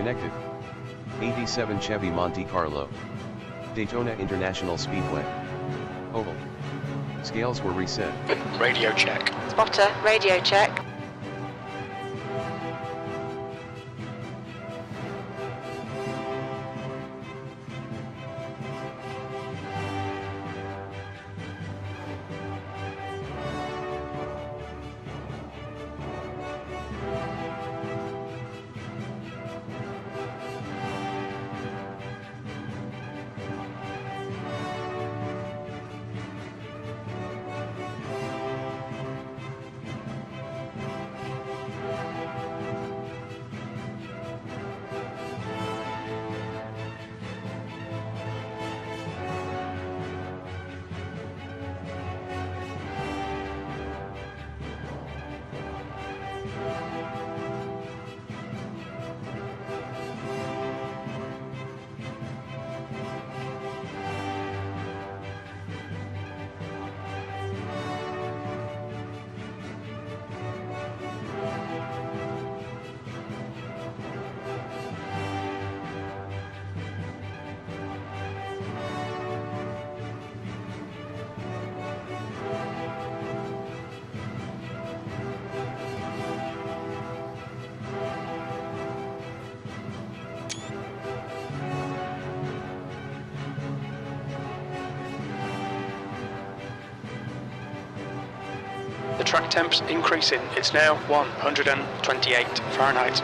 Connected. 87 Chevy Monte Carlo. Daytona International Speedway. Oval. Scales were reset. Radio check. Spotter, radio check. The track temp's increasing. It's now 128 Fahrenheit.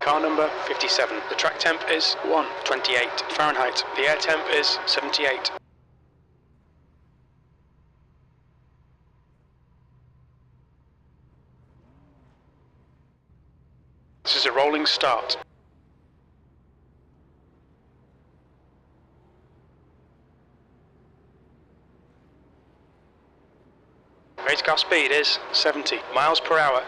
Car number 57. The track temp is 128 Fahrenheit. The air temp is 78. This is a rolling start. Race car speed is 70 miles per hour.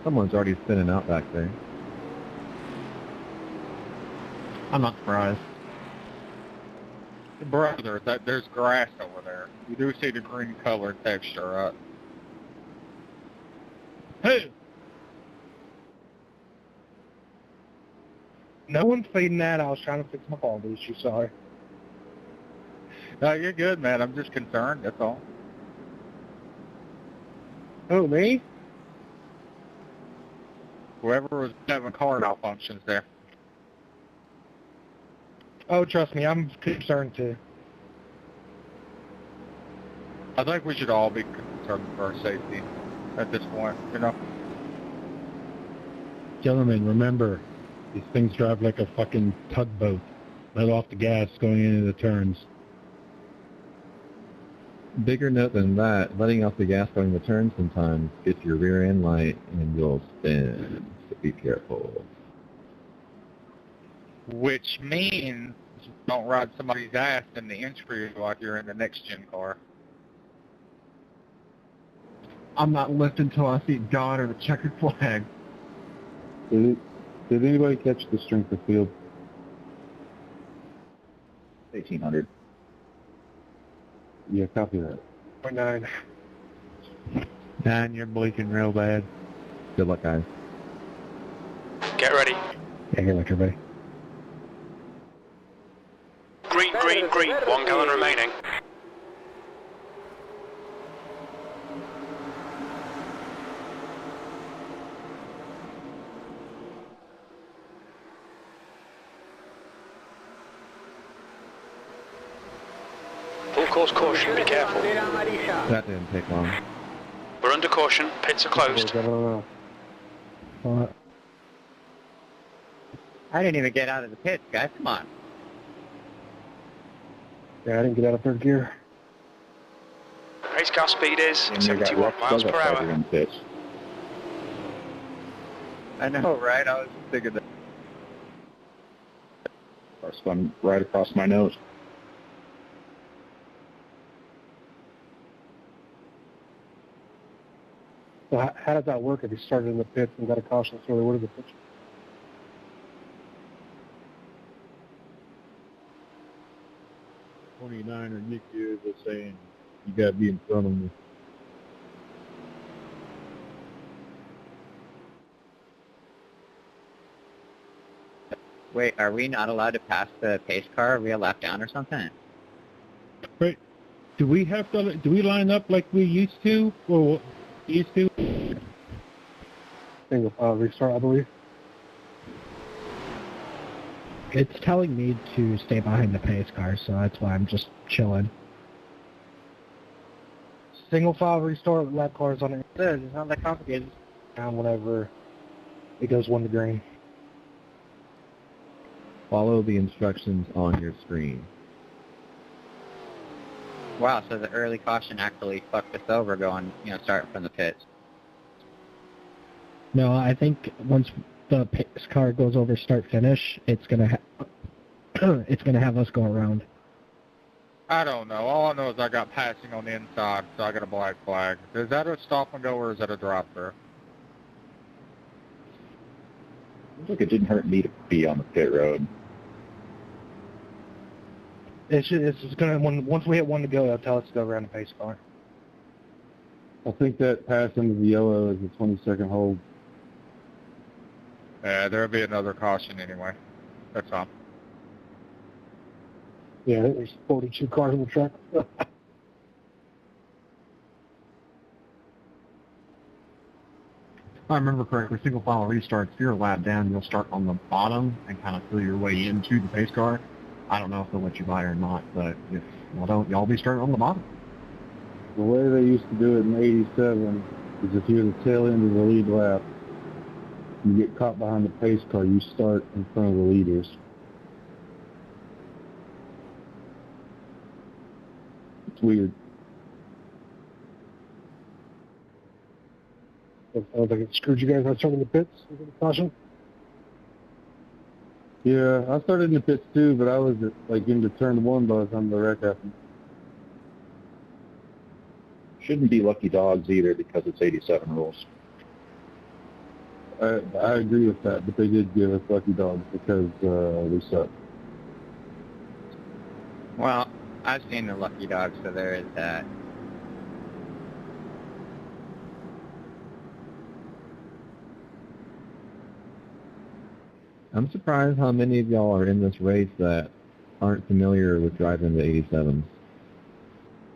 Someone's already spinning out back there. I'm not surprised. Brother, there's grass over there. You do see the green color texture, right? Hey! No one's feeding that. I was trying to fix my quality issue, sorry. No, you're good, man. I'm just concerned, that's all. Who, me? Whoever was having car malfunctions there. Oh, trust me, I'm concerned too. I think we should all be concerned for our safety at this point, you know? Gentlemen, remember, these things drive like a fucking tugboat. Let off the gas going into the turns. Bigger note than that, letting off the gas going the turn sometimes gets your rear end light and you'll spin. So be careful. Which means don't ride somebody's ass in the entry like you're in the next gen car. I'm not lifting until I see God or the checkered flag. Did anybody catch the strength of field? 1800. Yeah, copy that. 0.9. 9, you're bleaking real bad. Good luck, guys. Get ready. Yeah, good luck, everybody. Green, green, green. 1 gallon remaining. Full course caution, be careful. That didn't take long. We're under caution, pits are closed. I didn't even get out of the pits, guys. Come on. Yeah, I didn't get out of third gear. Race car speed is 71 miles per hour. I know, right? I was thinking that. Car spun right across my nose. So how does that work if you started in the pits and got a caution? So what is the picture? Or Nick Gears was saying, you got to be in front of me. Wait, are we not allowed to pass the pace car? Are we a lap down or something? Right. Do we line up like we used to? Or used to? Single file restart, I believe. It's telling me to stay behind the pace car, so that's why I'm just chilling. Single file restart with lap cars on it. It's not that complicated. Down whenever it goes 1 to green. Follow the instructions on your screen. Wow, so the early caution actually fucked us over going, starting from the pits. No, I think once the pace car goes over start finish, it's gonna have us go around. I don't know. All I know is I got passing on the inside, so I got a black flag. Is that a stop and go or is that a drive-through? Look, it didn't hurt me to be on the pit road. It's just gonna once we hit 1 to go, they'll tell us to go around the pace car. I think that pass into the yellow is a 20-second hold. Yeah, there'll be another caution anyway. That's all. Yeah, there's 42 cars on the track. If I remember correctly, single file restarts, if you're a lap down, you'll start on the bottom and kind of feel your way into the pace car. I don't know if they'll let you by or not, but if y'all don't, y'all be starting on the bottom. The way they used to do it in '87 is if you're the tail end of the lead lap, you get caught behind the pace car, you start in front of the leaders. It's weird. Sounds like it screwed you guys on starting the pits. Caution. Yeah, I started in the pits too, but I was like into turn 1 by the time the wreck happened. Shouldn't be lucky dogs either because it's 87 rules. I agree with that, but they did give us lucky dogs because we suck. Well, I've seen the lucky dog, so there is that. I'm surprised how many of y'all are in this race that aren't familiar with driving the 87s.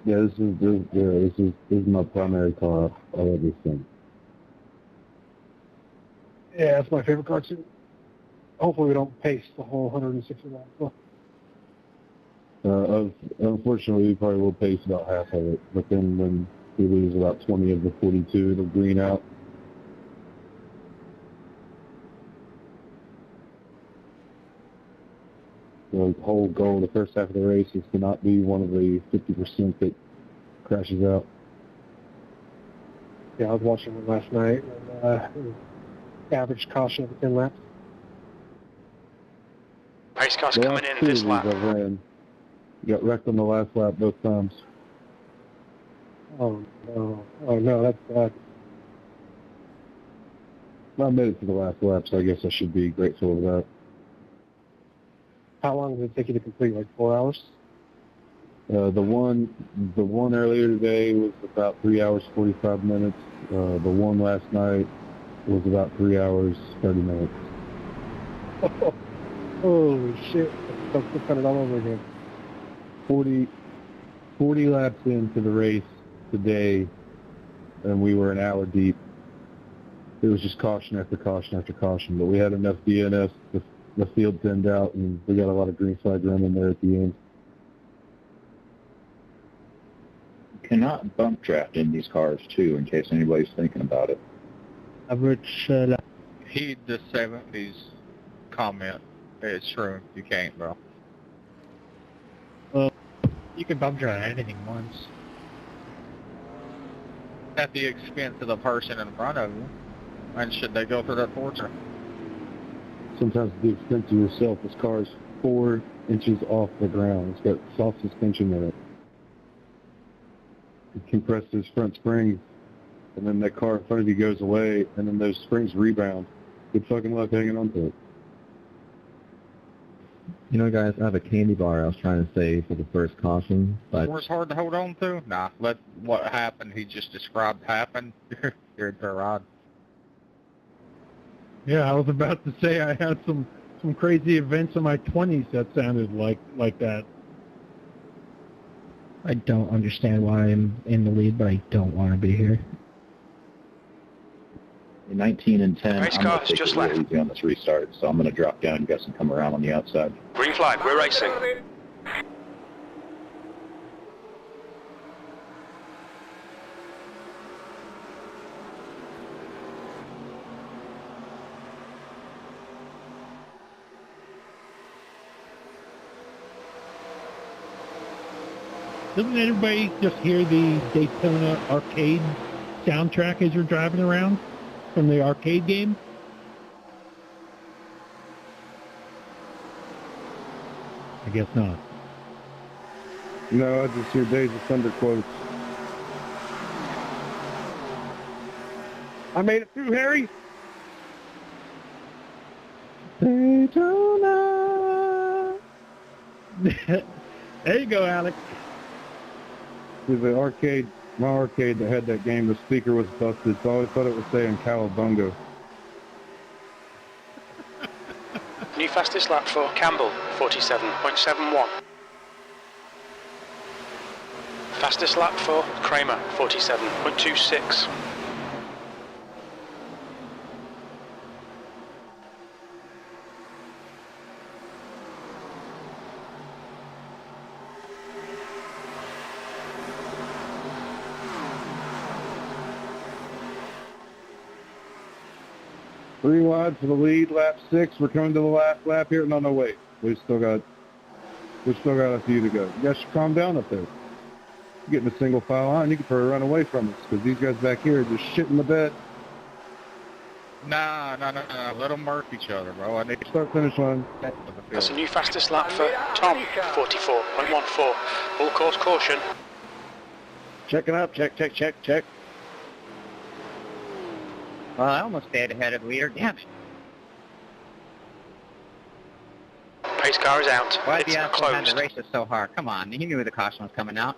Yeah, this is my primary car. I love this thing. Yeah, that's my favorite car too. Hopefully we don't pace the whole 160 miles. Unfortunately, we probably will pace about half of it, but then when we lose about 20 of the 42, it'll green out. The whole goal, the first half of the race, is to not be one of the 50% that crashes out. Yeah, I was watching one last night. And, average caution of 10 laps. Pace car's The coming last in two this of lap. these I've ran. Got wrecked on the last lap both times. Oh no, that's bad. I made it to the last lap, so I guess I should be grateful of that. How long does it take you to complete? Like 4 hours? The one earlier today was about 3 hours 45 minutes. The one last night was about 3 hours 30 minutes. Holy shit! Let's cut it all over again. 40 laps into the race today, and we were an hour deep. It was just caution after caution after caution, but we had enough DNS. The field thinned out, and we got a lot of green flag running there at the end. You cannot bump draft in these cars, too, in case anybody's thinking about it. Average Heed the 70s comment. It's true. You can't, bro. Well, you can bump drive anything once. At the expense of the person in front of you. And should they go through that torture? Sometimes at the expense of yourself. This car is 4 inches off the ground. It's got soft suspension in it. It compresses front springs, and then that car in front of you goes away, and then those springs rebound. Good fucking luck hanging on to it. You know, guys, I have a candy bar I was trying to save for the first caution, but It's hard to hold on to? Nah, let what happened he just described happen. You're a rod. Yeah, I was about to say I had some crazy events in my 20s that sounded like that. I don't understand why I'm in the lead, but I don't want to be here. In 19 and 10, Race I'm going car to take just it real left. easy on this restart, so I'm going to drop down and guess and come around on the outside. Green flag, we're racing. Doesn't everybody just hear the Daytona arcade soundtrack as you're driving around from the arcade game? I guess not. No, I just hear Days of Thunder quotes. I made it through, Harry. Daytona. There you go, Alex. With the arcade, my arcade that had that game, the speaker was busted, so I always thought it was saying Cowabunga. New fastest lap for Campbell, 47.71. Fastest lap for Kramer, 47.26. 3 wide for the lead, lap 6. We're coming to the last lap here. No, wait. We've still got a few to go. You guys should calm down up there. You're getting a single file line, you can probably run away from us because these guys back here are just shitting the bed. Nah. Let them mark each other, bro. I need to Start finish line. That's a new fastest lap for Tom, 44.14. Full course caution. Checking up. Check. Well, I almost stayed ahead of the leader. Damn. Pace car is out. Why It's the asshole had closed. to race us so hard? Come on, he knew the caution was coming out.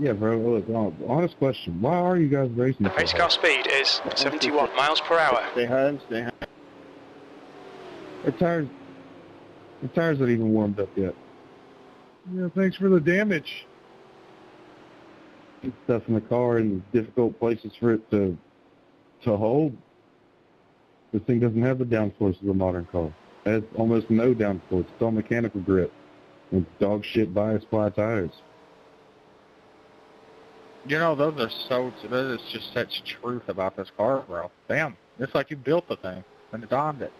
Yeah, bro, look, honest question. Why are you guys racing The pace car speed is 71 miles per hour. Stay high. The tires not even warmed up yet. Yeah, thanks for the damage. Get stuff in the car in difficult places for it to hold. This thing doesn't have the downforce of a modern car. It has almost no downforce. It's all mechanical grip. It's dog shit bias fly tires. You know, that is just such truth about this car, bro. Damn, it's like you built the thing and designed it.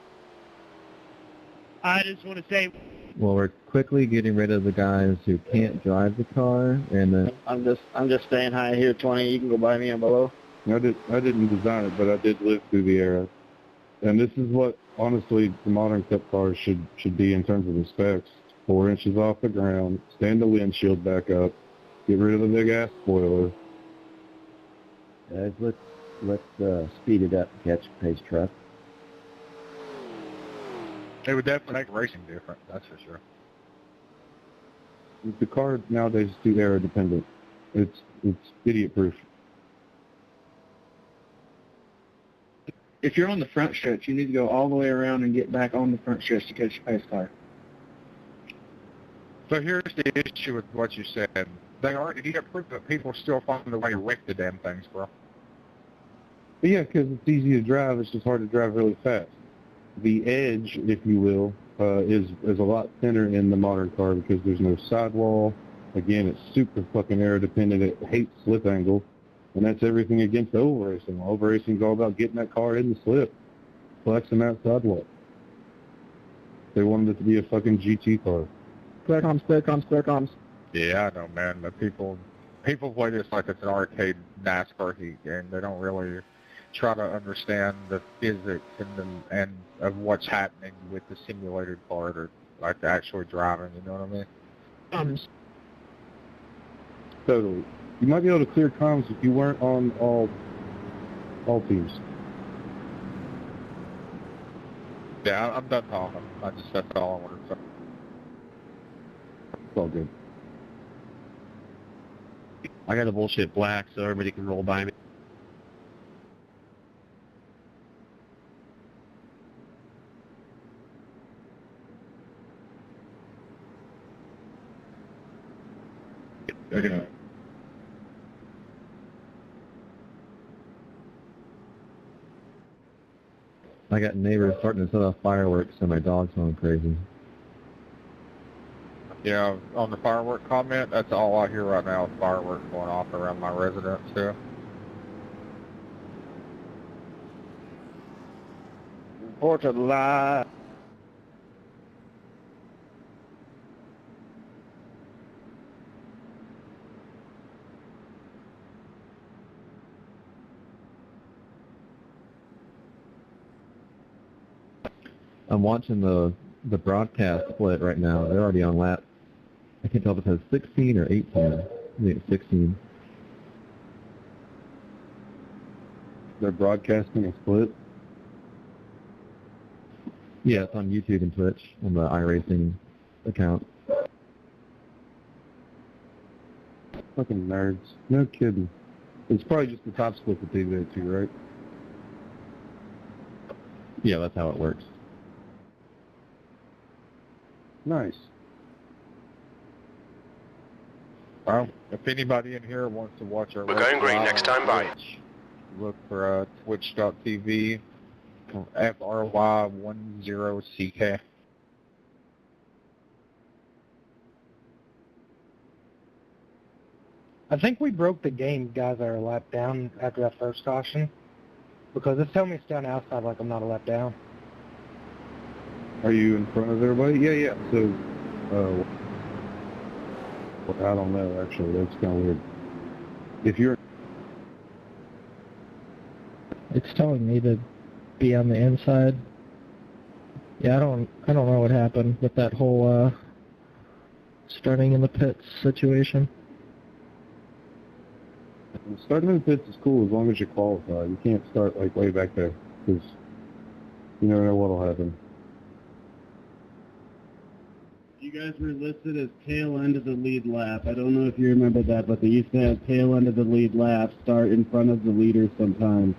I just want to say, Well, we're quickly getting rid of the guys who can't drive the car, and I'm just staying high here, 20. You can go by me and below. I didn't design it, but I did live through the era. And this is what, honestly, the modern cup cars should be in terms of the specs. 4 inches off the ground, stand the windshield back up, get rid of the big-ass spoiler. Guys, let's speed it up and catch a pace truck. It would definitely make racing different, that's for sure. The car nowadays is too era-dependent. It's idiot-proof. If you're on the front stretch, you need to go all the way around and get back on the front stretch to catch your pace car. So here's the issue with what you said. You get proof that people still find a way to wreck the damn things, bro. But yeah, because it's easy to drive, it's just hard to drive really fast. The edge, if you will, is a lot thinner in the modern car because there's no sidewall. Again, it's super fucking aero dependent. It hates slip angle, and that's everything against oval racing. Oval racing is all about getting that car in the slip, flexing that sidewall. They wanted it to be a fucking GT car. Clear comms. Yeah, I know, man. But people play this like it's an arcade NASCAR heat game. They don't really try to understand the physics and of what's happening with the simulated part or like actually driving. You know what I mean? Totally. You might be able to clear comms if you weren't on all teams. Yeah, I'm done talking. That's all I wanted to say. It's all good. I got a bullshit black, so everybody can roll by me. Okay. I got neighbors starting to set off fireworks, so my dog's going crazy. Yeah, on the firework comment, that's all I hear right now is fireworks going off around my residence too. Report to the live. I'm watching the broadcast split right now. They're already on lap. I can't tell if it says 16 or 18. I think it's 16. They're broadcasting a split? Yeah, it's on YouTube and Twitch on the iRacing account. Fucking nerds. No kidding. It's probably just the top split that they did too, right? Yeah, that's how it works. Nice. Well, if anybody in here wants to watch our We're going green live next on time, bye. Twitch, look for twitch.tv FRY10CK. I think we broke the game, guys, that are lap down after that first caution. Because it's telling me to stay on the outside like I'm not a lap down. Are you in front of everybody? Yeah, yeah. So, I don't know, actually. That's kind of weird. If you're... It's telling me to be on the inside. Yeah, I don't know what happened with that whole starting in the pits situation. Starting in the pits is cool as long as you qualify. You can't start like way back there because you never know what'll happen. You guys were listed as tail end of the lead lap. I don't know if you remember that, but they used to have tail end of the lead lap start in front of the leader sometimes.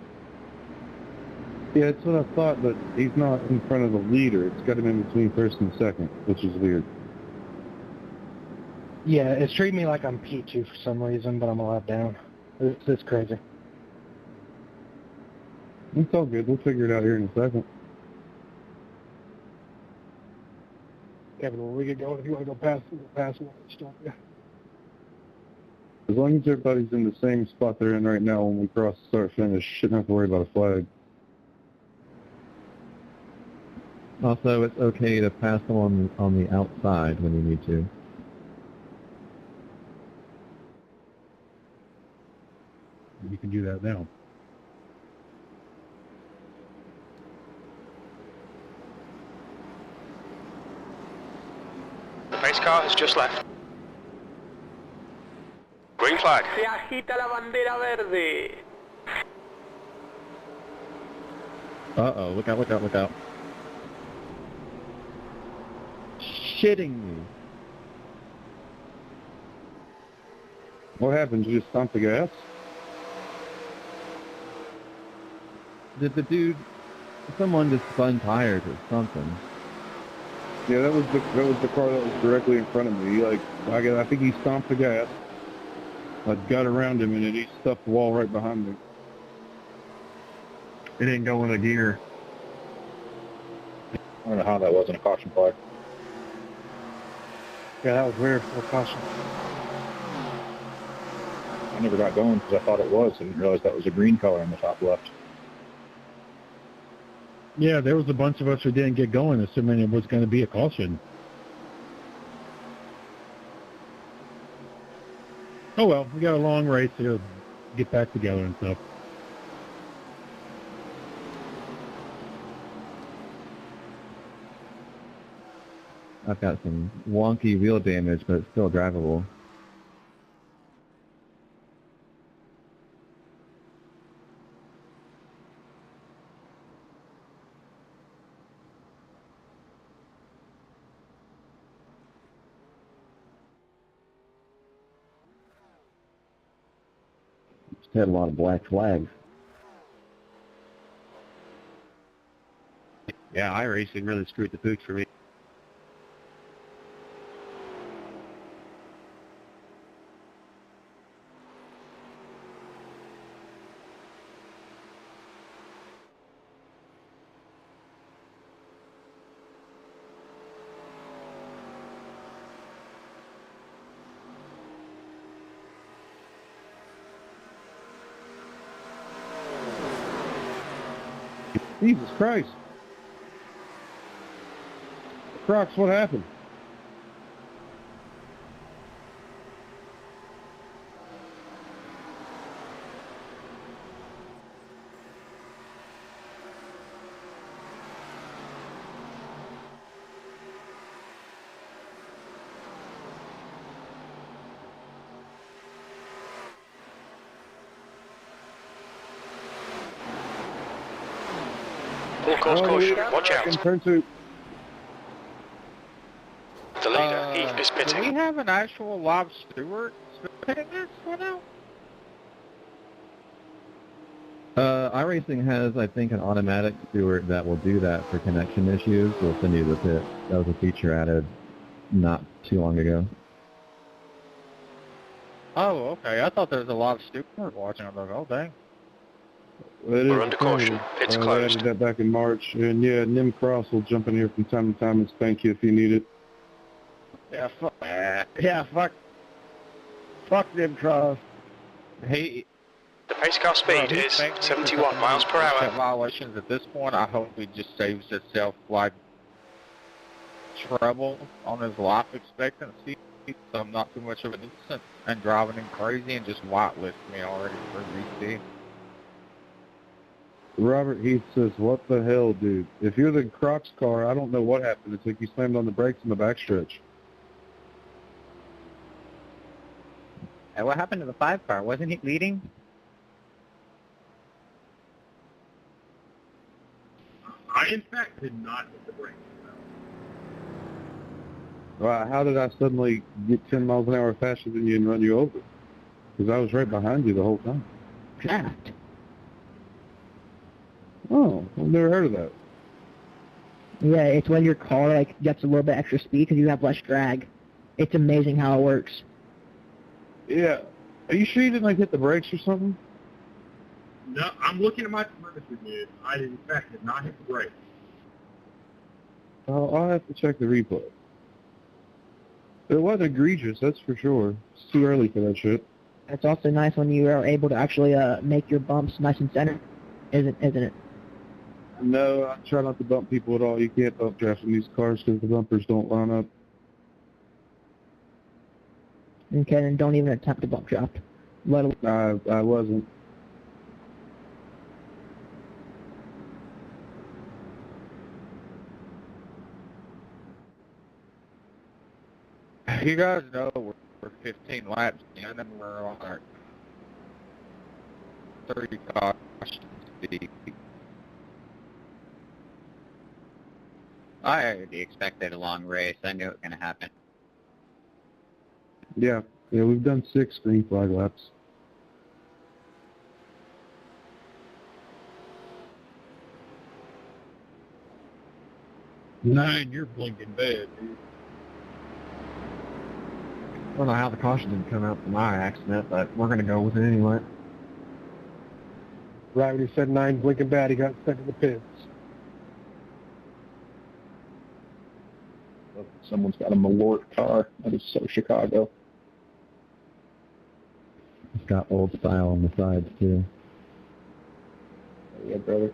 Yeah, that's what I thought, but he's not in front of the leader. It's got him in between first and second, which is weird. Yeah, it's treating me like I'm P2 for some reason, but I'm a lap down. It's crazy. It's all good. We'll figure it out here in a second. Yeah, but when we get going, if you want to go past, we'll go past one and stop. Yeah. As long as everybody's in the same spot they're in right now when we cross the start finish, shouldn't have to worry about a flag. Also, it's okay to pass them on the outside when you need to. You can do that now. The pace car has just left. Green flag. Se agita la bandera verde. Uh-oh, look out, look out, look out. Shitting me. What happened? You just stomped the gas? Did the dude, someone just spun tires or something? Yeah, that was the car that was directly in front of me. I think he stomped the gas. I got around him and he stuffed the wall right behind me. It didn't go in a gear. I don't know how that wasn't a caution flag. Yeah, that was weird. No caution. I never got going because I thought it was. I didn't realize that was a green color in the top left. Yeah, there was a bunch of us who didn't get going, assuming it was going to be a caution. Oh well, we got a long race to get back together and stuff. I've got some wonky wheel damage, but it's still drivable. Just had a lot of black flags. Yeah, iRacing really screwed the pooch for me. Jesus Christ. Crocs, what happened? Full course caution, watch out. Turn two. The leader, Heath, is Do pitting. we have an actual live steward pitting this one out? iRacing has, I think, an automatic steward that will do that for connection issues. We'll send you the pit. That was a feature added not too long ago. Oh, okay. I thought there was a live steward watching. I was like, oh, dang. We're under caution. It's I closed. added that back in March. And yeah, Nim Cross will jump in here from time to time and spank you if you need it. Yeah, fuck them Cross. Hey, The pace car speed is 71 miles per hour. Violations at this point, I hope he just saves himself like trouble on his life expectancy, so I'm not too much of a nuisance and driving him crazy and just whitelist me already for VC. Robert Heath says, what the hell, dude? If you're the Crocs car, I don't know what happened. It's like you slammed on the brakes in the backstretch. And what happened to the 5 car? Wasn't he leading? I, in fact, did not hit the brakes. Well, how did I suddenly get 10 miles an hour faster than you and run you over? Because I was right behind you the whole time. Draft. Oh, I've never heard of that. Yeah, it's when your car like gets a little bit extra speed because you have less drag. It's amazing how it works. Yeah. Are you sure you didn't like hit the brakes or something? No, I'm looking at my telemetry, dude. I, in fact, did not hit the brakes. Oh, I'll have to check the replay. It wasn't egregious, that's for sure. It's too early for that shit. It's also nice when you are able to actually make your bumps nice and center, isn't it? No, I try not to bump people at all. You can't bump draft in these cars because the bumpers don't line up. Okay, then don't even attempt to bump draft. Let alone. I wasn't. You guys know we're 15 laps in and we're on our 30 caution speed. I already expected a long race. I knew it was going to happen. Yeah, we've done 6 green flag laps. Nine, you're blinking bad, dude. I don't know how the caution didn't come out for my accident, but we're going to go with it anyway. Right when he said 9 blinking bad, he got sent to the pits. Someone's got a Malort car. That is so Chicago. It's got old style on the sides, too. Oh, yeah, brother.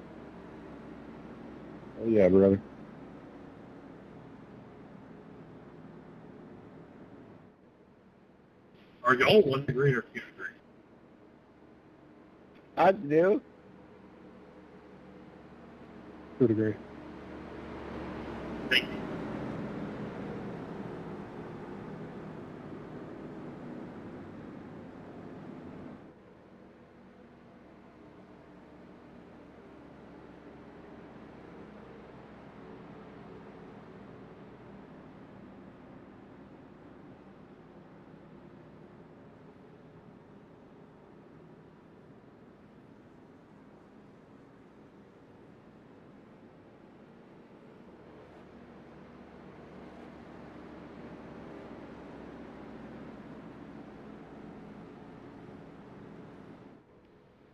Oh, yeah, brother. Are y'all 1 degree or 2 degree? I do. 2 degree. Thank you.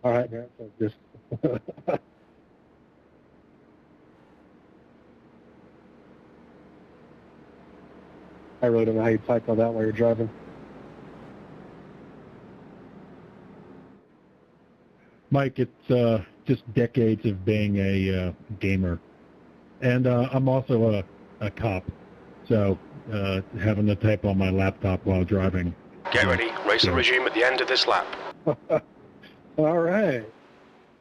All right, man. So just I really don't know how you type all that while you're driving. Mike, it's just decades of being a gamer. And I'm also a cop, so having to type on my laptop while driving. Get ready. Race will resume at the end of this lap. All right.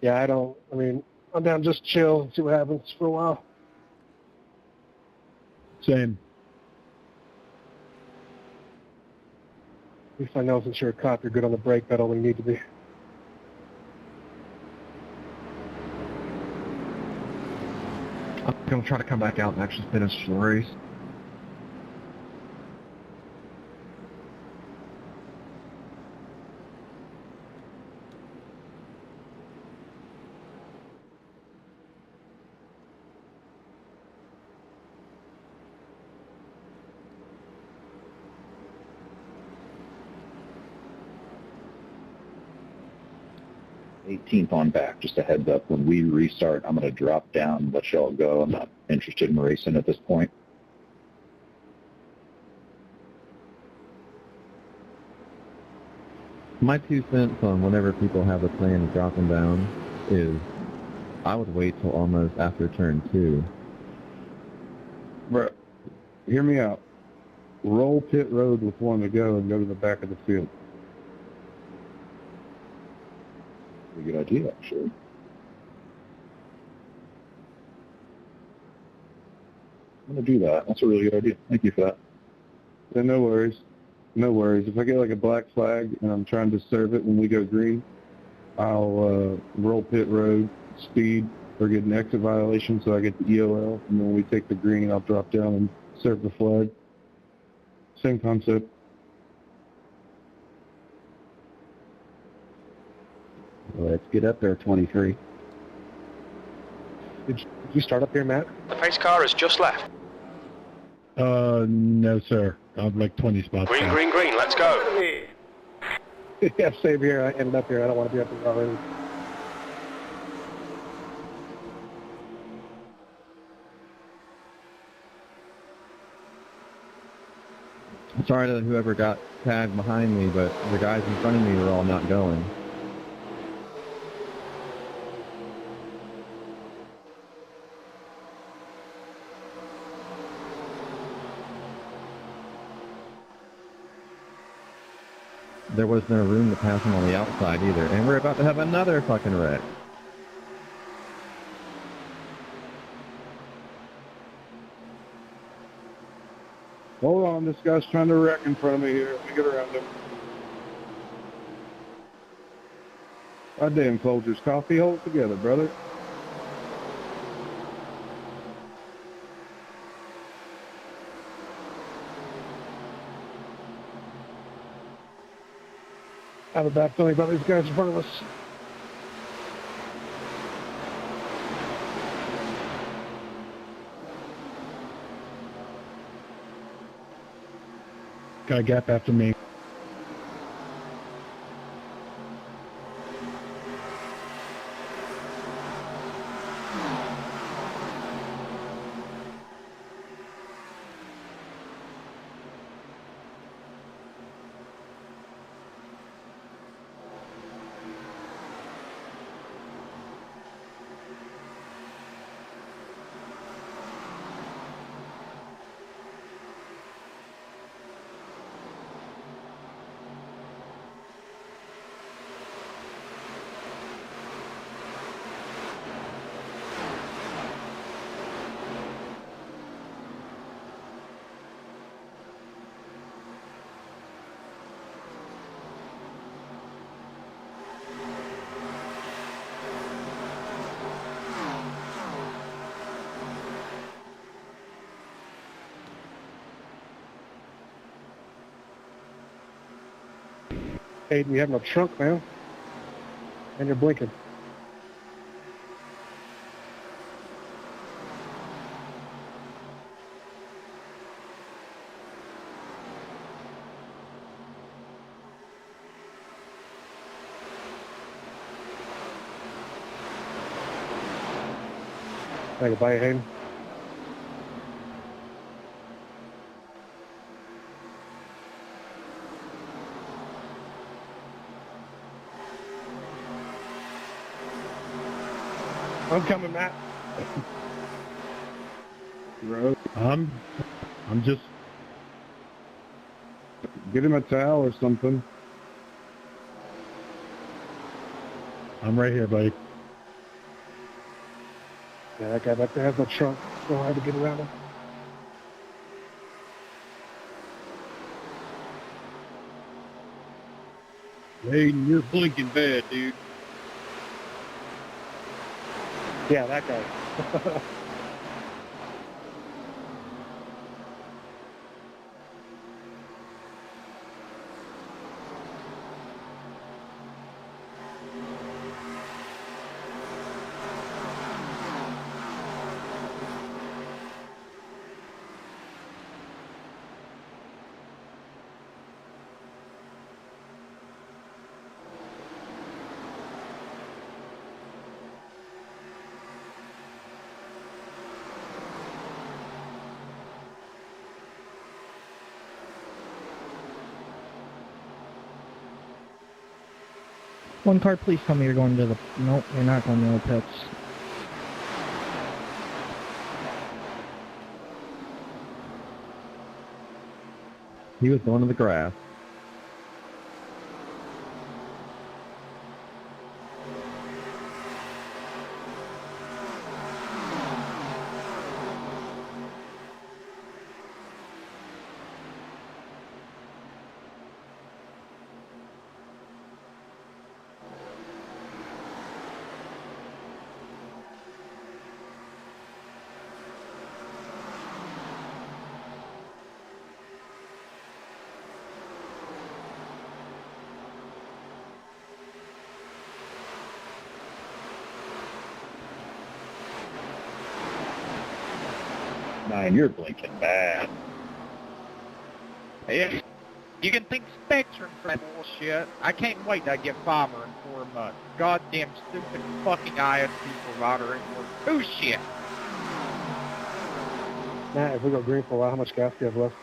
Yeah, I'm down just chill and see what happens for a while. Same. At least I know since you're a cop, you're good on the brake pedal when you need to be. I'm going to try to come back out and actually finish the race. '18th on back, just a heads up. When we restart, I'm going to drop down and let y'all go. I'm not interested in racing at this point. My 2 cents on whenever people have a plan of dropping down is I would wait till almost after turn 2. Bro, hear me out. Roll pit road with one to go and go to the back of the field. A good idea, actually. I'm going to do that. That's a really good idea. Thank you for that. Yeah, no worries. No worries. If I get like a black flag and I'm trying to serve it when we go green, I'll roll pit road, speed, or get an exit violation so I get the EOL, and then when we take the green, I'll drop down and serve the flag. Same concept. Let's get up there, 23. Did you start up here, Matt? The pace car has just left. No, sir. I'm like 20 spots Green, back. green, green, let's go. Yeah, same here. I ended up here. I don't want to be up here already. Sorry to whoever got tagged behind me, but the guys in front of me were all not going. There was no room to pass them on the outside either, and we're about to have another fucking wreck. Hold on, this guy's trying to wreck in front of me here. Let me get around him. Goddamn, Folgers coffee, hold it together, brother. I have a bad feeling about these guys in front of us. Got a gap after me. Hey, we have no trunk, man. And you're blinking. Can I go buy you, Hayden? I'm coming, Matt. Bro, I'm just... get him a towel or something. I'm right here, buddy. Yeah, that guy back there has no trunk. So hard to get around him. Hayden, you're blinking bad, dude. Yeah, that guy. One car, please tell me you're going to the... Nope, you're not going to the pits. He was going to the grass. Man, you're blinking bad. Yeah, you can think Spectrum for that bullshit. I can't wait to get Fiber in 4 months. Goddamn stupid fucking ISP provider ain't worth two shit. Matt, if we go green for a while, how much gas do you have left?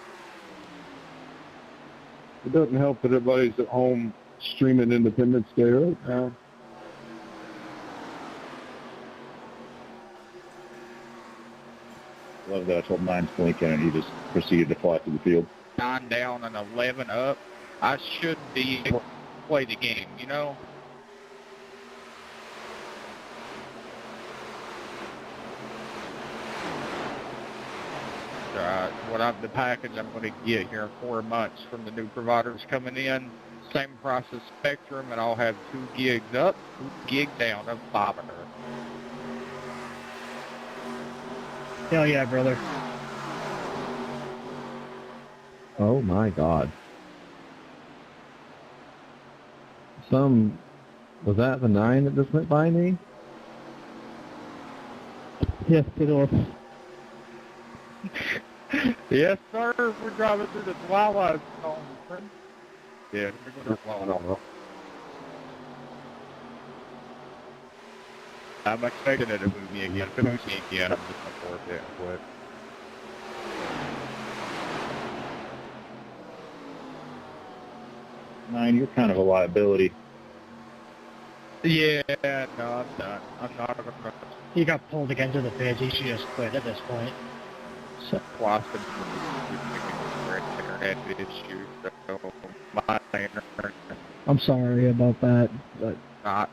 It doesn't help that everybody's at home streaming Independence Day right now. Love that. I told mine's blinking, and he just proceeded to fly through the field. 9 down and 11 up. I should be able to play the game, you know? The package I'm going to get here in 4 months from the new providers coming in, same price as Spectrum, and I'll have 2 gigs up, 2 gigs down of fiber. Hell yeah, brother. Oh my God. Was that the 9 that just went by me? Yes, it was. Yes, sir. We're driving through the Twilight Zone, friend. Yeah, we're going to Twilight Zone. I'm expecting it to move me again. If it moves me again, I'm just going to force it and quit. Nine, you're kind of a liability. Yeah, no, I'm done. I'm not going to... He got pulled again to the pits. He should just quit at this point. So, Lost him for internet issues, so my internet... I'm sorry about that, but... Not...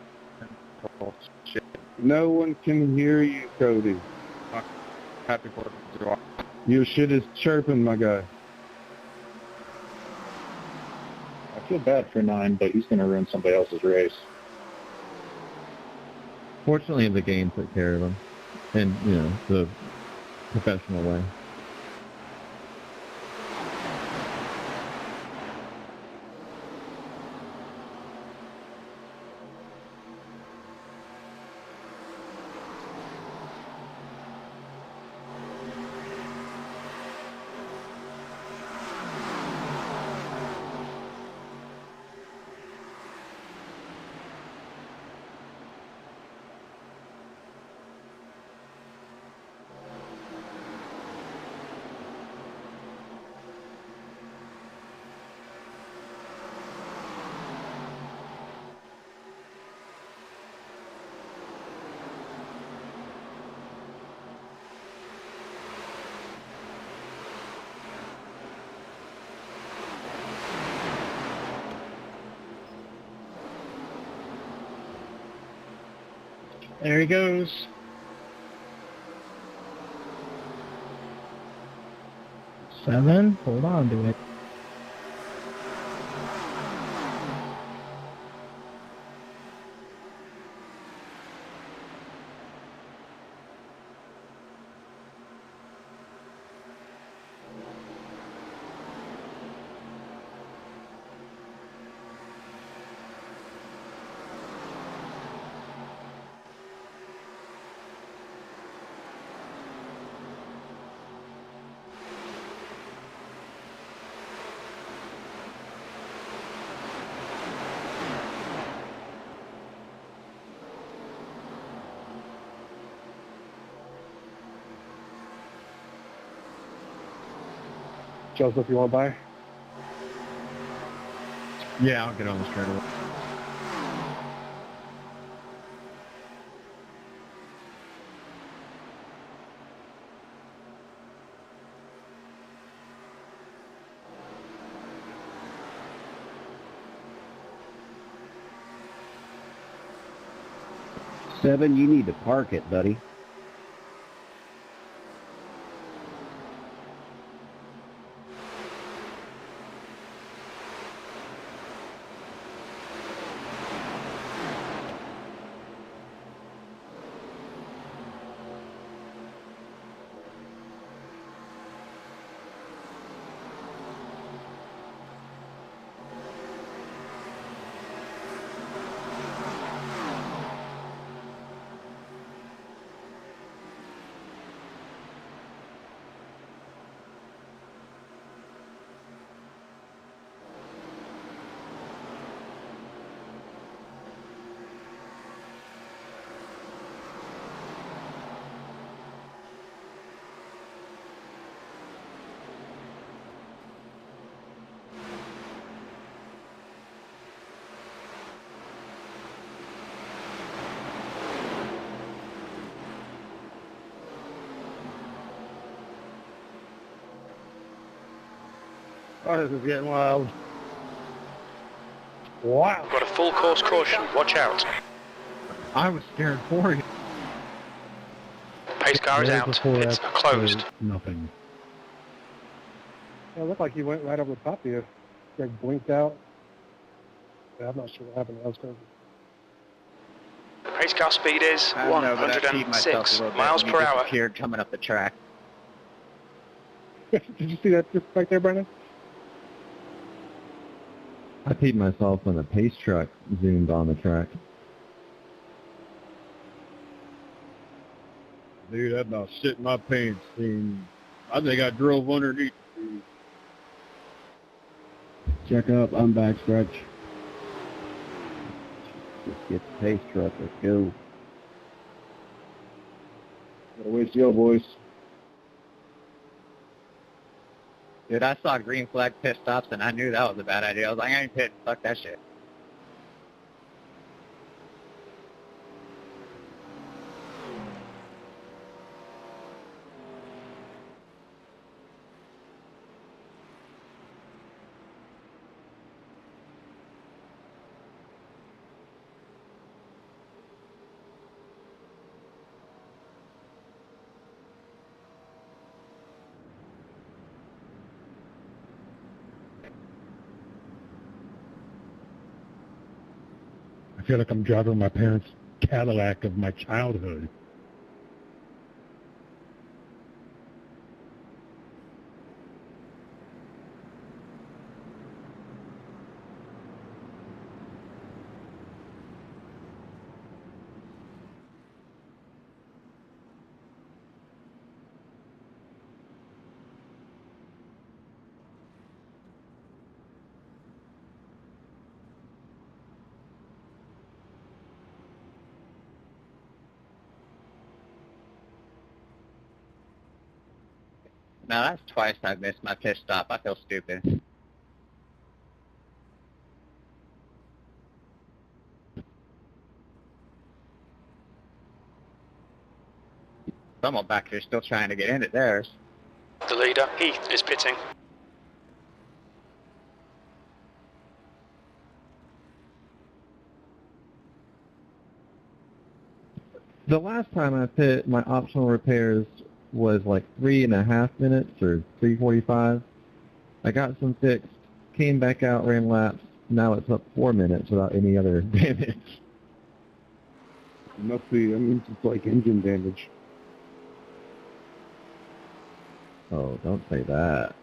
Bullshit. No one can hear you, Cody. Happy 4th of July. Your shit is chirping, my guy. I feel bad for 9, but he's going to ruin somebody else's race. Fortunately, the game took care of him. And, you know, the professional way. There he goes. 7. Hold on to it. Joseph, you want to buy? Yeah, I'll get on the straightaway. 7, you need to park it, buddy. Oh, this is getting wild. Wow. Got a full course caution, watch out. I was scared for you. Pace car is out, it's closed. Nothing. Yeah, it looked like he went right over the top of you. Like blinked out. Yeah, I'm not sure what happened. That was crazy. Pace car speed is I don't know, but I peed myself a 106 little bit miles when per he hour. disappeared coming up the track. Did you see that just right there, Brendan? I peed myself when the pace truck zoomed on the track. Dude, that about shit my pants. I think I drove underneath. Check up, I'm back, Stretch. Just get the pace truck. Let's go. Gotta waste the old boys. Dude, I saw green flag pit stops and I knew that was a bad idea. I was like, I ain't pitting. Fuck that shit. I feel like I'm driving my parents' Cadillac of my childhood. Now that's twice I've missed my pit stop. I feel stupid. Someone back here still trying to get into theirs. The leader, Heath, is pitting. The last time I pit, my optional repairs was like 3.5 minutes or 3:45. I got some fixed, came back out, ran laps. Now it's up 4 minutes without any other damage. It must be, I mean, it's like engine damage. Oh, don't say that.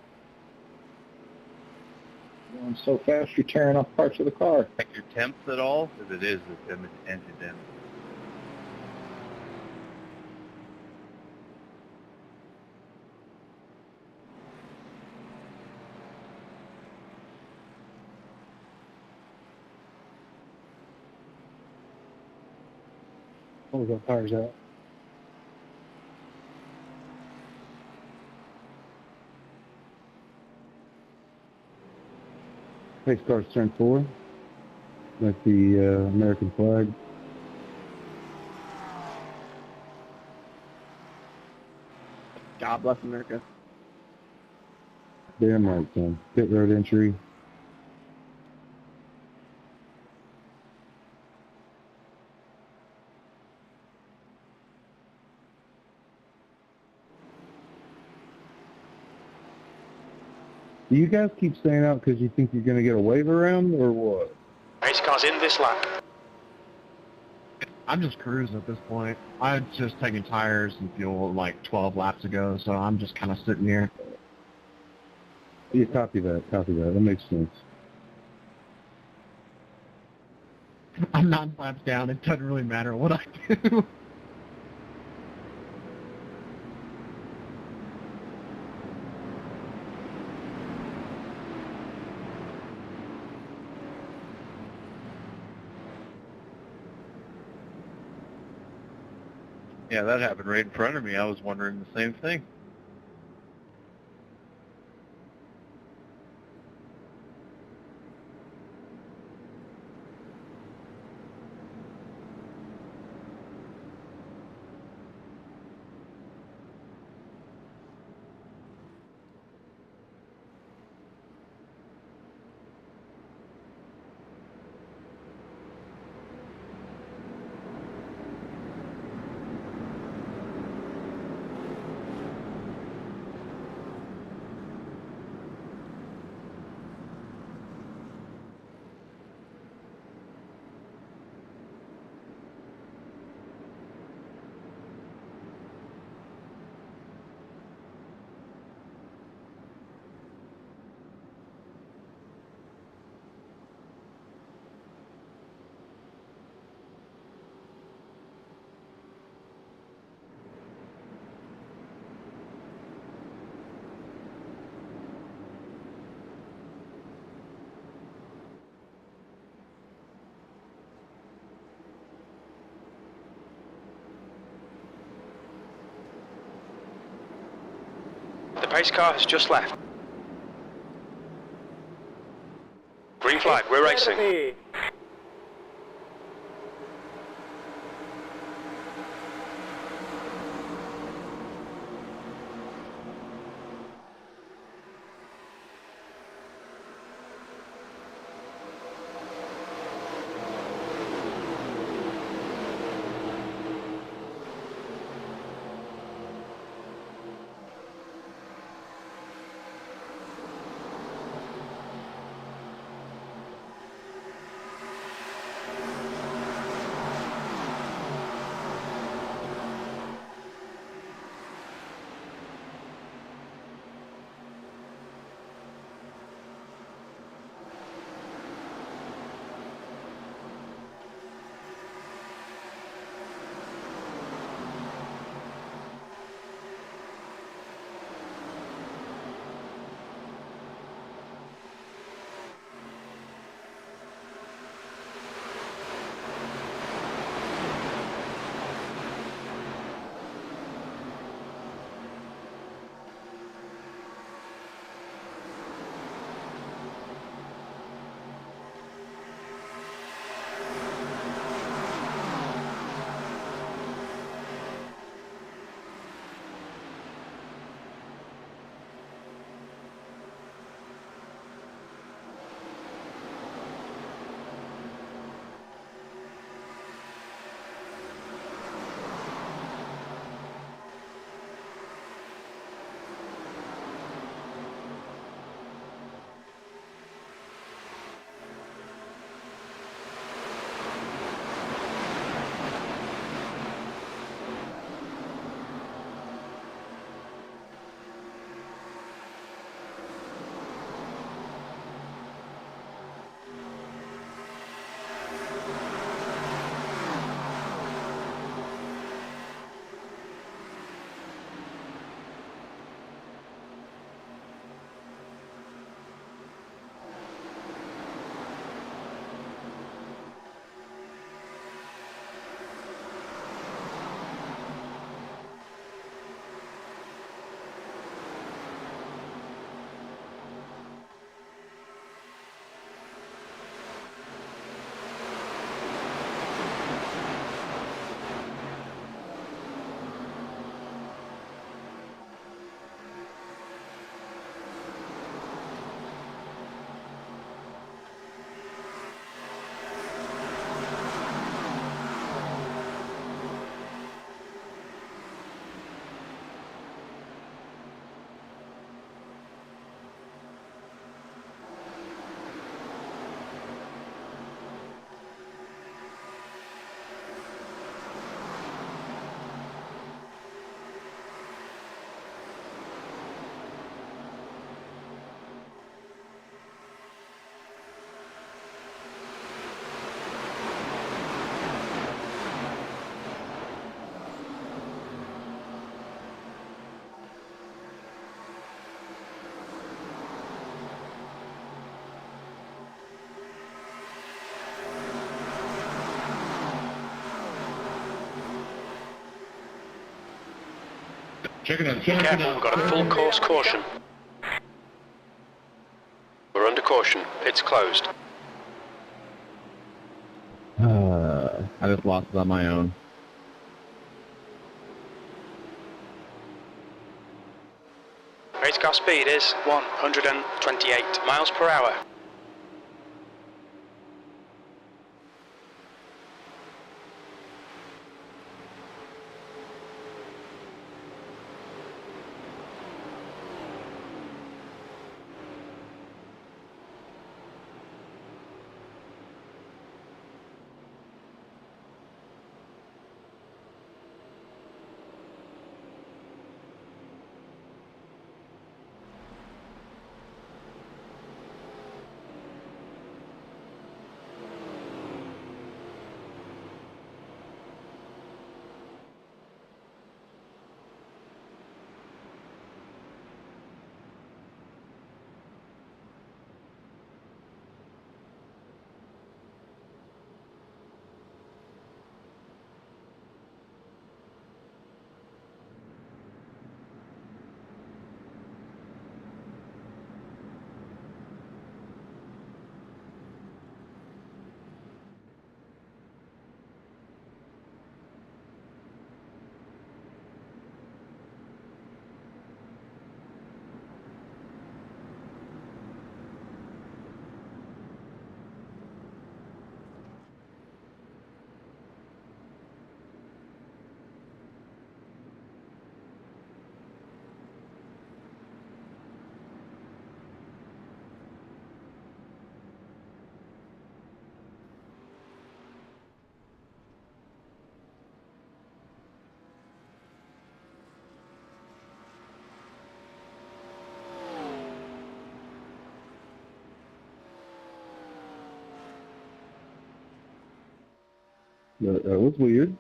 Going so fast, you're tearing off parts of the car. Check your temps at all, because it is the engine damage. Oh, the tire's out. Pace car's turn 4. That's the American flag. God bless America. Damn right, son. Pit road entry. Do you guys keep staying out because you think you're going to get a wave around, or what? Race car's in this lap. I'm just cruising at this point. I was just taking tires and fuel like 12 laps ago, so I'm just kind of sitting here. Yeah, copy that. That makes sense. I'm 9 laps down. It doesn't really matter what I do. Yeah, that happened right in front of me. I was wondering the same thing. The pace car has just left. Green flag, we're racing. Verde. Be careful, we've got a full course caution. We're under caution. It's closed. I just lost it on my own. Race car speed is 128 miles per hour. That was weird.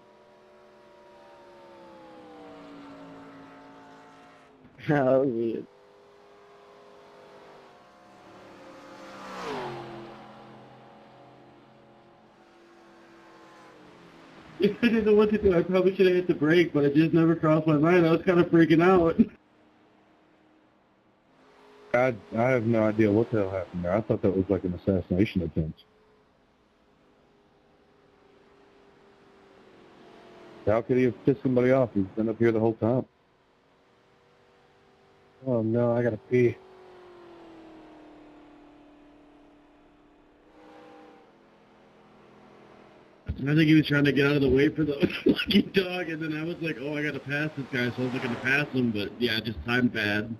That was weird. I didn't know what to do. I probably should have hit the brake, but it just never crossed my mind. I was kind of freaking out. I have no idea what the hell happened there. I thought that was like an assassination attempt. How could he have pissed somebody off? He's been up here the whole time. Oh no, I gotta pee. I think he was trying to get out of the way for the lucky dog, and then I was like, oh, I gotta pass this guy, so I was looking to pass him, but yeah, just timed bad.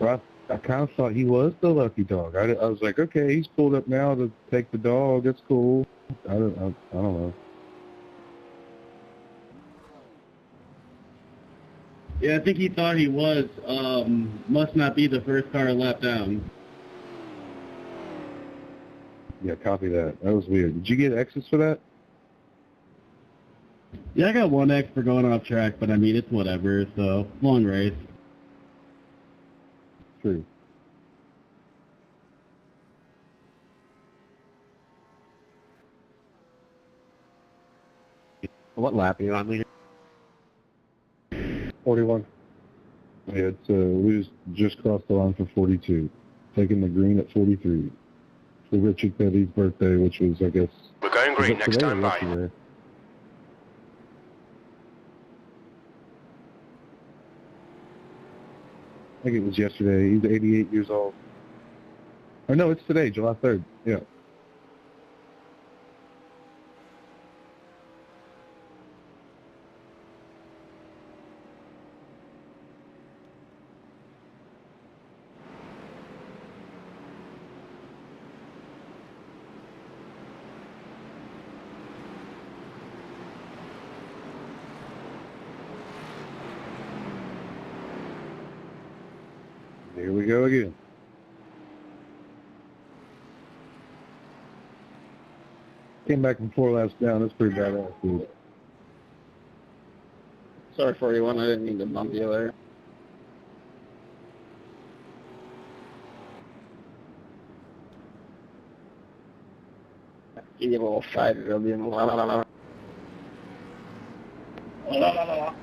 Well, I kind of thought he was the lucky dog. I was like, okay, he's pulled up now to take the dog. That's cool. I don't know. Yeah, I think he thought he was. Must not be the first car a lap down. Yeah, copy that. That was weird. Did you get X's for that? Yeah, I got 1X for going off track, but I mean, it's whatever, so long race. True. What lap are you on, leader? 41. Yeah, it's, we just crossed the line for 42. Taking the green at 43. For Richard Petty's birthday, which was, I guess... We're going green next time by. Yesterday? I think it was yesterday. He's 88 years old. Or no, it's today, July 3rd. Yeah. Here we go again. Came back from 4 laps down. That's pretty badass, dude. Sorry, 41. I didn't mean to bump you there. You get a little 5-year-old being la la la la. La la la la.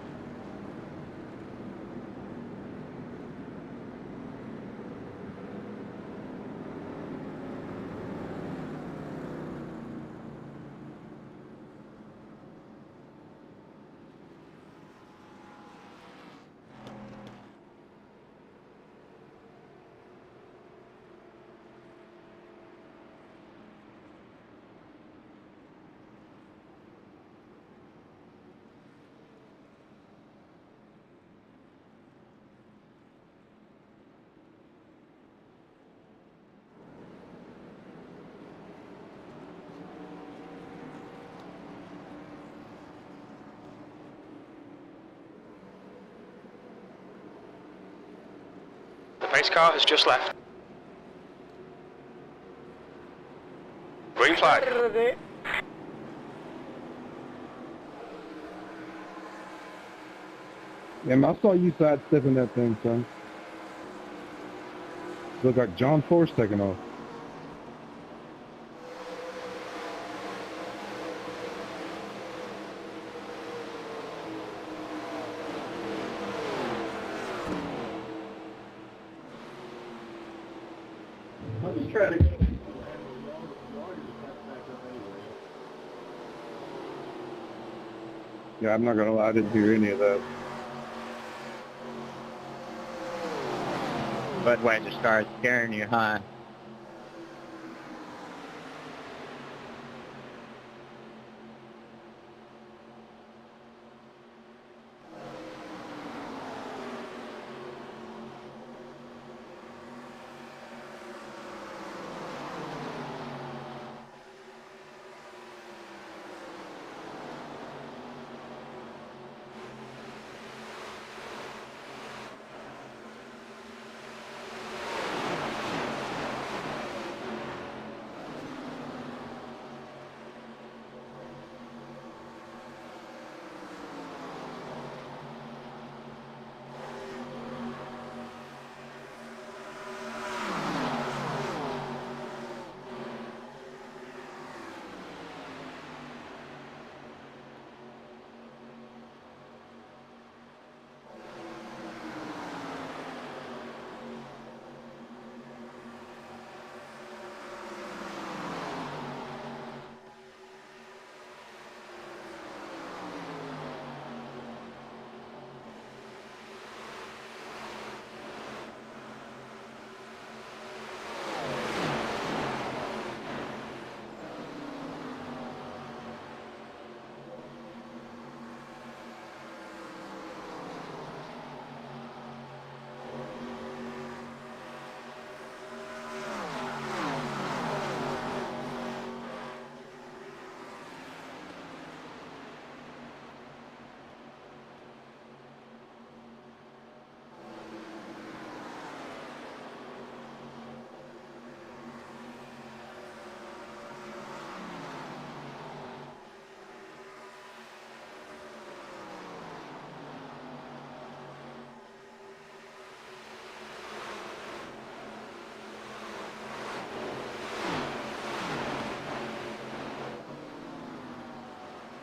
Pace car has just left. Green flag. Verde. Yeah, man, I saw you sidestepping that thing, son. Looked like John Force taking off. I'm just trying to. Yeah, I'm not gonna lie, I didn't hear any of that. Budweiser starts scaring you, huh?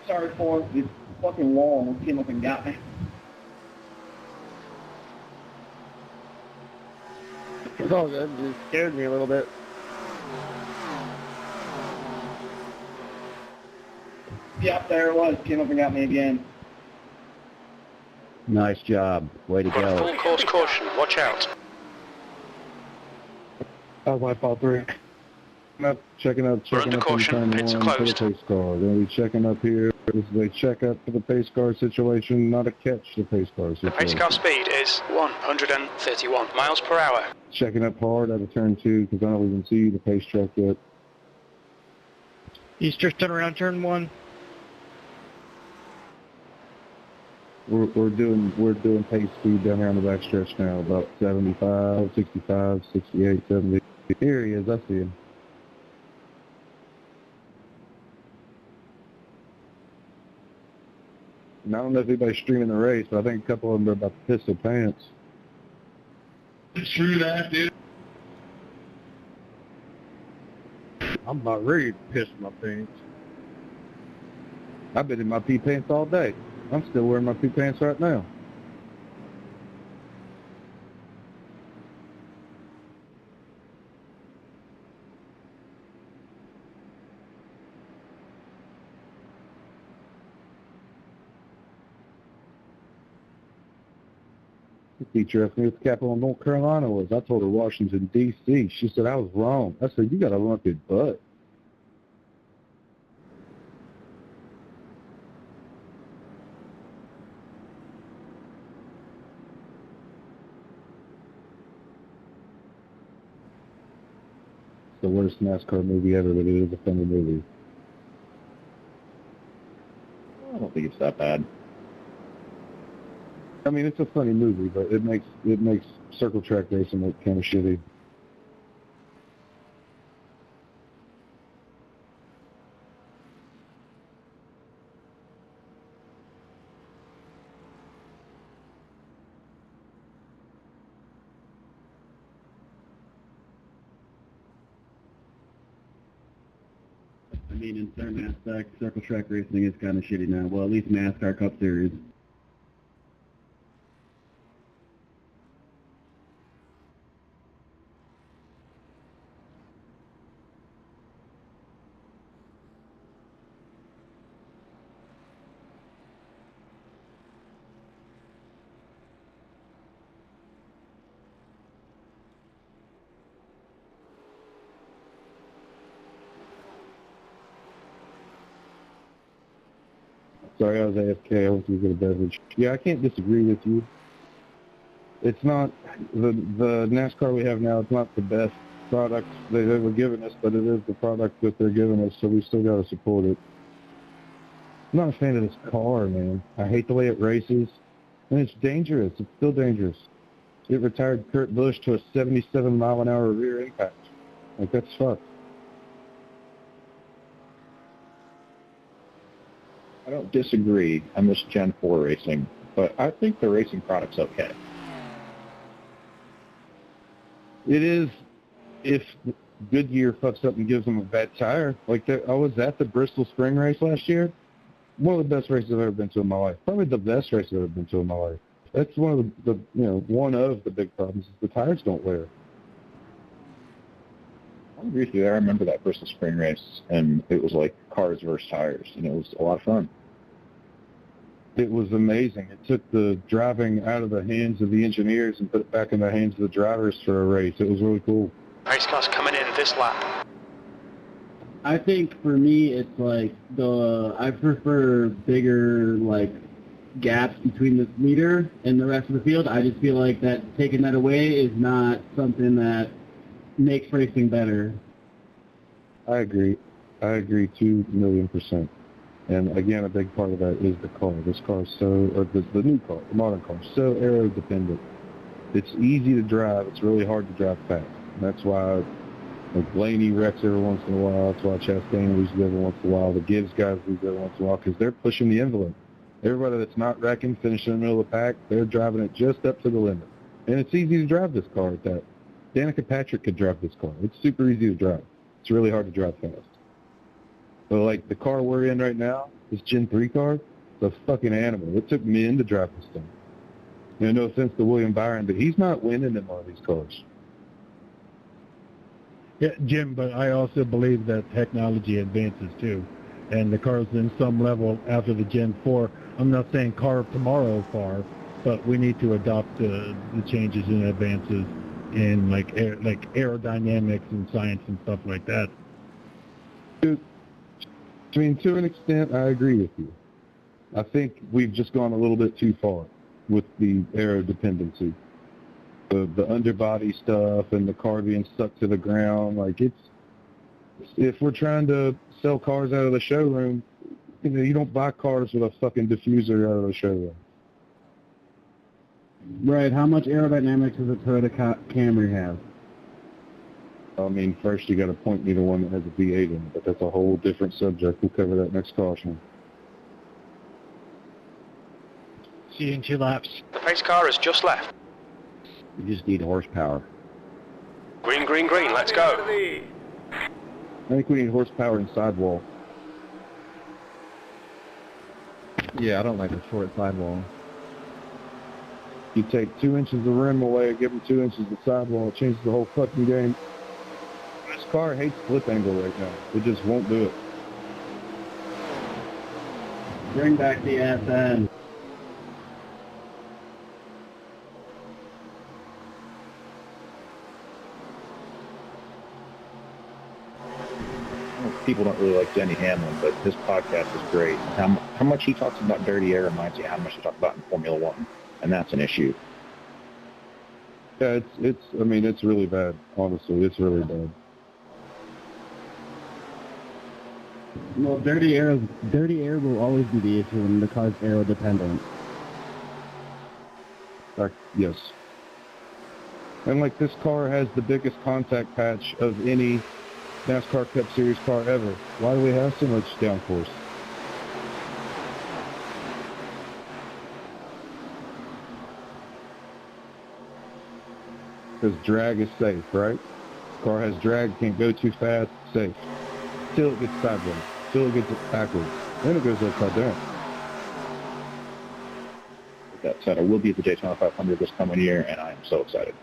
Sorry for this fucking wall came up and got me. It's all good. It just scared me a little bit. Yep, there it was. Came up and got me again. Nice job. Way to Got a go. full course caution. Watch out. That was my fault, 3. Checking up We're under in caution. turn Pits are 1 for the closed. pace car. Then we checking up here. This is a checkup for the pace car situation, not a catch the pace car The pace situation. car speed is 131 miles per hour. Checking up hard out of turn 2 because I don't even see the pace truck yet. Easter turn around turn 1. We're doing pace speed down here on the back stretch now, about 75, 65, 68, 70. Here he is, I see him. And I don't know if anybody's streaming the race, but I think a couple of them are about to piss their pants. True that, dude. I'm about ready to piss my pants. I've been in my pee pants all day. I'm still wearing my pee pants right now. The teacher asked me what the capital of North Carolina was. I told her Washington, D.C. She said I was wrong. I said, you got a lumpy butt. It's the worst NASCAR movie ever, but it is a funny movie. I don't think it's that bad. I mean, it's a funny movie, but it makes circle track racing look kind of shitty. I mean, in certain aspects, circle track racing is kind of shitty now. Well, at least NASCAR Cup Series. Sorry, I was AFK. I went to get a beverage. Yeah, I can't disagree with you. It's not the NASCAR we have now. It's not the best product they've ever given us, but it is the product that they're giving us, so we still got to support it. I'm not a fan of this car, man. I hate the way it races, and it's dangerous. It's still dangerous. It retired Kurt Busch to a 77-mile-an-hour rear impact. Like, that's fucked. I don't disagree. I miss Gen 4 racing, but I think the racing product's okay. It is if Goodyear fucks up and gives them a bad tire. Like that, I was at the Bristol Spring Race last year. One of the best races I've ever been to in my life. Probably the best race I've ever been to in my life. That's one of one of the big problems is the tires don't wear. I agree with you. I remember that Bristol Spring Race, and it was like cars versus tires, and it was a lot of fun. It was amazing. It took the driving out of the hands of the engineers and put it back in the hands of the drivers for a race. It was really cool. Race cars coming in this lap. I think for me, it's like I prefer bigger like gaps between the leader and the rest of the field. I just feel like that taking that away is not something that makes racing better. I agree 2,000,000%. And again, a big part of that is the car. This car is the new car, the modern car, is so aero dependent. It's easy to drive. It's really hard to drive fast. And that's why Blaney wrecks every once in a while. That's why Chastain loses every once in a while. The Gibbs guys lose every once in a while because they're pushing the envelope. Everybody that's not wrecking, finishing in the middle of the pack, they're driving it just up to the limit. And it's easy to drive this car at that. Danica Patrick could drive this car. It's super easy to drive. It's really hard to drive fast. But like the car we're in right now, this Gen 3 car, it's a fucking animal. It took men to drive this thing. No offense to William Byron, but he's not winning in one of these cars. Yeah, Jim, but I also believe that technology advances too. And the cars in some level after the Gen 4, I'm not saying car of tomorrow far, but we need to adopt the changes and advances in like aerodynamics and science and stuff like that. I mean, to an extent, I agree with you. I think we've just gone a little bit too far with the aero dependency. The underbody stuff and the car being stuck to the ground. Like, if we're trying to sell cars out of the showroom, you don't buy cars with a fucking diffuser out of the showroom. Right. How much aerodynamics does a Toyota Camry have? I mean, first you got to point me to one that has a V8 in it, but that's a whole different subject. We'll cover that next caution. See you in 2 laps. The pace car has just left. You just need horsepower. Green, green, green. Let's go. I think we need horsepower and sidewall. Yeah, I don't like a short sidewall. You take 2 inches of rim away, give them 2 inches of sidewall, it changes the whole fucking game. This car hates flip angle right now. It just won't do it. Bring back the SN. People don't really like Denny Hamlin, but his podcast is great. How much he talks about dirty air reminds you how much he talks about in Formula One, and that's an issue. Yeah, it's really bad. Honestly, it's really bad. Well, dirty air will always be the issue when the car's aero dependent. Yes. And like this car has the biggest contact patch of any NASCAR Cup Series car ever. Why do we have so much downforce? Because drag is safe, right? Car has drag, can't go too fast, safe. Till it gets sideways, till it gets backwards, then it goes upside down. With that said, I will be at the Daytona 500 this coming year, and I am so excited.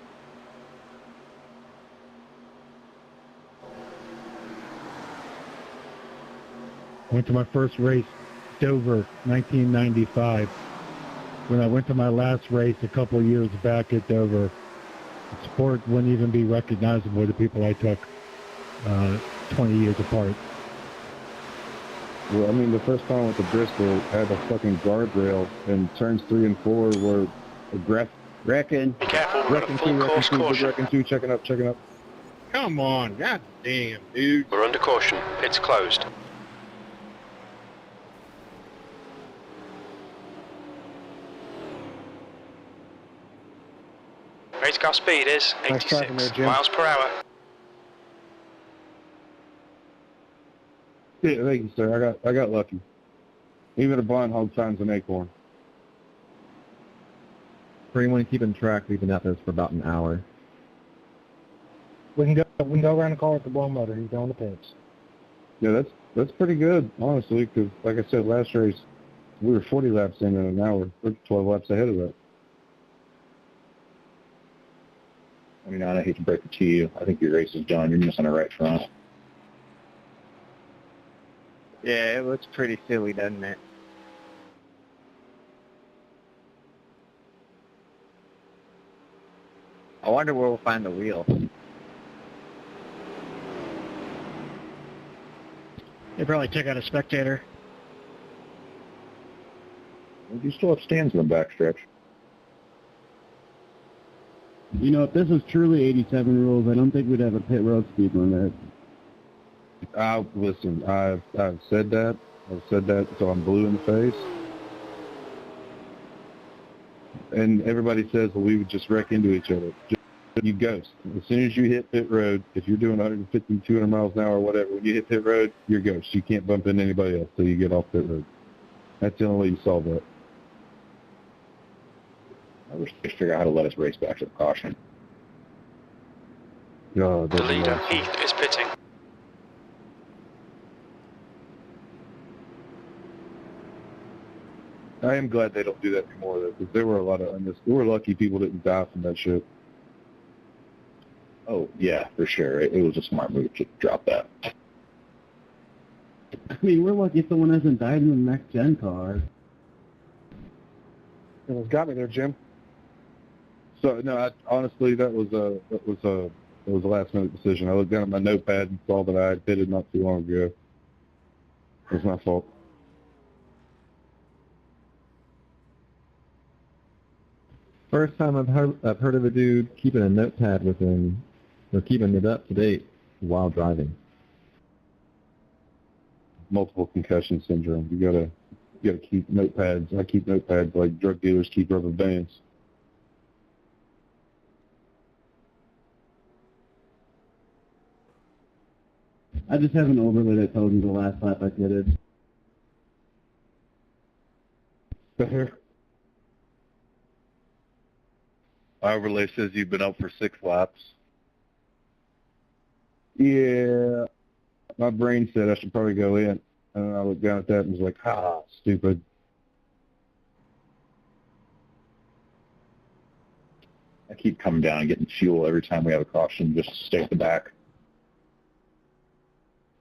Went to my first race, Dover, 1995. When I went to my last race a couple of years back at Dover, the sport wouldn't even be recognizable with the people I took 20 years apart. Well, I mean, the first time I went to Bristol, had a fucking guardrail, and turns 3 and 4 were wrecking. Be careful, Wrecking full course caution. wrecking 2, checking up. Come on, god damn, dude. We're under caution. It's closed. Race car speed is 86 miles per hour. Yeah, thank you, sir. I got lucky. Even a blind hog finds an acorn. For anyone keeping track, we've been at this for about an hour. We can go around the car with the blow motor. He's going to pits. Yeah, that's pretty good, honestly, because like I said, last race, we were 40 laps in an hour. We're 12 laps ahead of that. I mean, I hate to break it to you. I think your race is done. You're missing a right front. Yeah, it looks pretty silly, doesn't it? I wonder where we'll find the wheel. They probably took out a spectator. You still have stands in the backstretch. You know, if this was truly 87 rules, I don't think we'd have a pit road speed limit. Listen, I've said that. I've said that until I'm blue in the face. And everybody says, well, we would just wreck into each other. You ghost. As soon as you hit pit road, if you're doing 150, 200 miles an hour or whatever, when you hit pit road, you're ghost. You can't bump into anybody else till you get off pit road. That's the only way you solve that. I wish they figure out how to let us race back to the caution. Oh, The leader, Heath, is pitting. I am glad they don't do that anymore, though, because there were a lot of there were lucky people didn't die from that shit. Oh, yeah, for sure. It was a smart move to drop that. I mean, we're lucky someone hasn't died in the next-gen car. It was got me there, Jim. So no, honestly, that was a last-minute decision. I looked down at my notepad and saw that I had pitted not too long ago. It was my fault. First time I've heard of a dude keeping a notepad with him, or keeping it up to date while driving. Multiple concussion syndrome. You gotta keep notepads. I keep notepads like drug dealers keep rubber bands. I just have an overlay that told me the last lap I did it. Here. My overlay says you've been up for 6 laps. Yeah, my brain said I should probably go in, and I looked down at that and was like, "Ha, stupid." I keep coming down and getting fuel every time we have a caution just to stay at the back.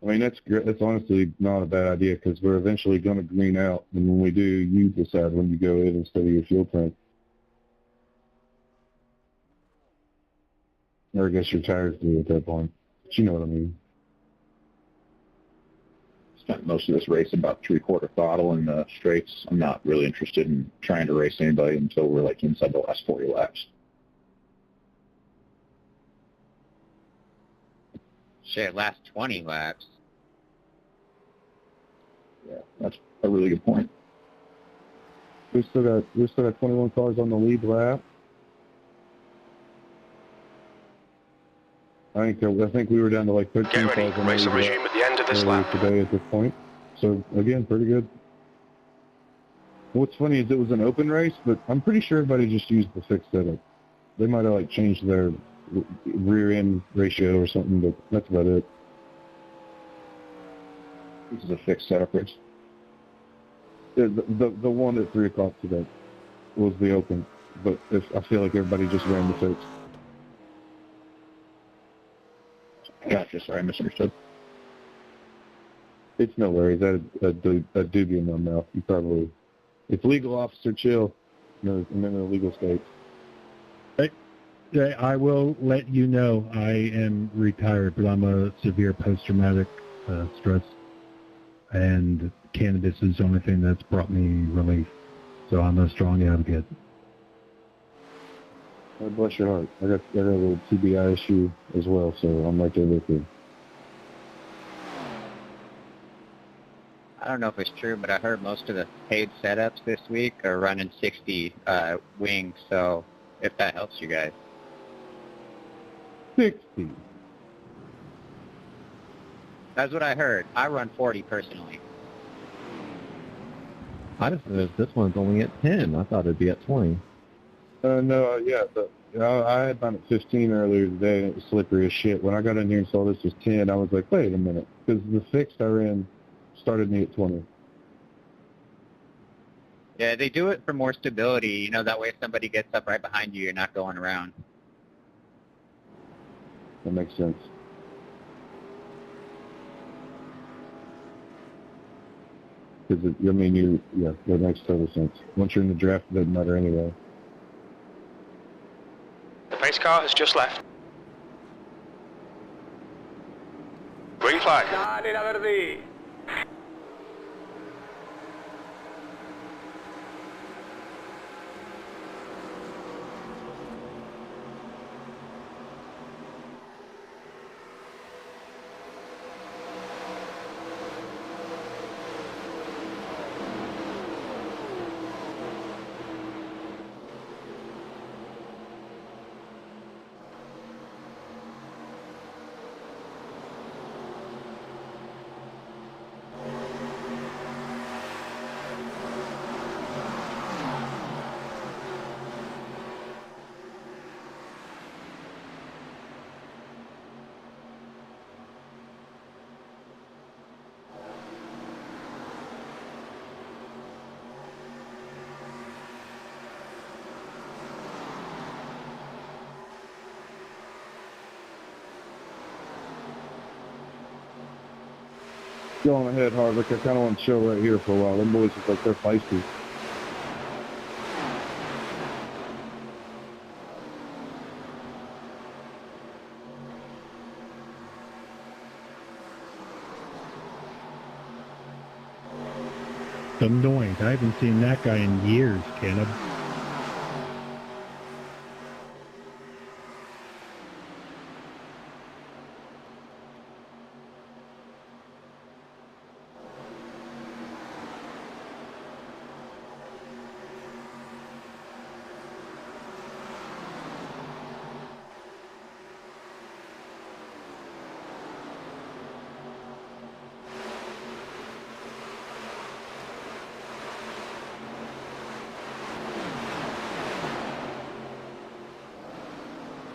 I mean, that's great. That's honestly not a bad idea because we're eventually going to green out, and when we do, you decide when you go in instead of your fuel tank. Or I guess your tires do at that point. But you know what I mean. Spent most of this race about 3/4 throttle in the straights. I'm not really interested in trying to race anybody until we're like inside the last 40 laps. Shit, last 20 laps. Yeah, that's a really good point. We still got 21 cars on the lead lap. I think we were down to like 13 Get ready, cars on race will resume at the end of this lap. today at this point. So again, pretty good. What's funny is it was an open race, but I'm pretty sure everybody just used the fixed setup. They might have like changed their rear end ratio or something, but that's about it. This is a fixed setup race. The one at 3 o'clock today was the open, but I feel like everybody just ran the fixed. Gotcha. Sorry, I misunderstood. It's no worries. I had a doobie in my mouth. You probably... It's legal, officer. Chill. No, I'm in a legal state. Hey, I will let you know I am retired, but I'm a severe post-traumatic stress, and cannabis is the only thing that's brought me relief. So I'm a strong advocate. Oh, bless your heart. I got a little TBI issue as well, so I'm right there with you. I don't know if it's true, but I heard most of the paid setups this week are running 60 wings, so if that helps you guys. 60? That's what I heard. I run 40 personally. I just noticed this one's only at 10. I thought it'd be at 20. No, yeah, but I had mine at 15 earlier today, and it was slippery as shit. When I got in here and saw this was 10, I was like, wait a minute, because the fixed I ran started me at 20. Yeah, they do it for more stability. You know, that way if somebody gets up right behind you, you're not going around. That makes sense. Because, that makes total sense. Once you're in the draft, it doesn't matter anyway. The pace car has just left. Green flag. Dale, Verdi. Go on ahead, Hardwick. I kind of want to chill right here for a while. Them boys look like they're feisty. Some noise. I haven't seen that guy in years, Caleb.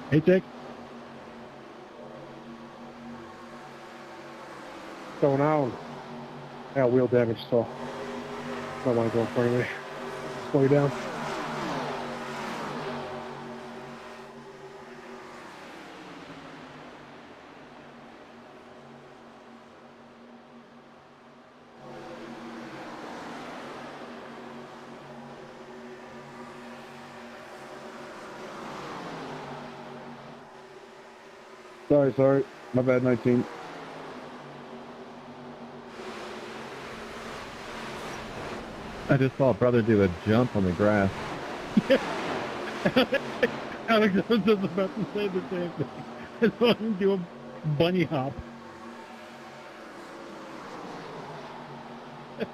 Hey, Dick. Going on. I got wheel damage, so don't want to go in front of me. Slow you down. Sorry. My bad, 19. I just saw a brother do a jump on the grass. Alex was just about to say the same thing. I saw him do a bunny hop. It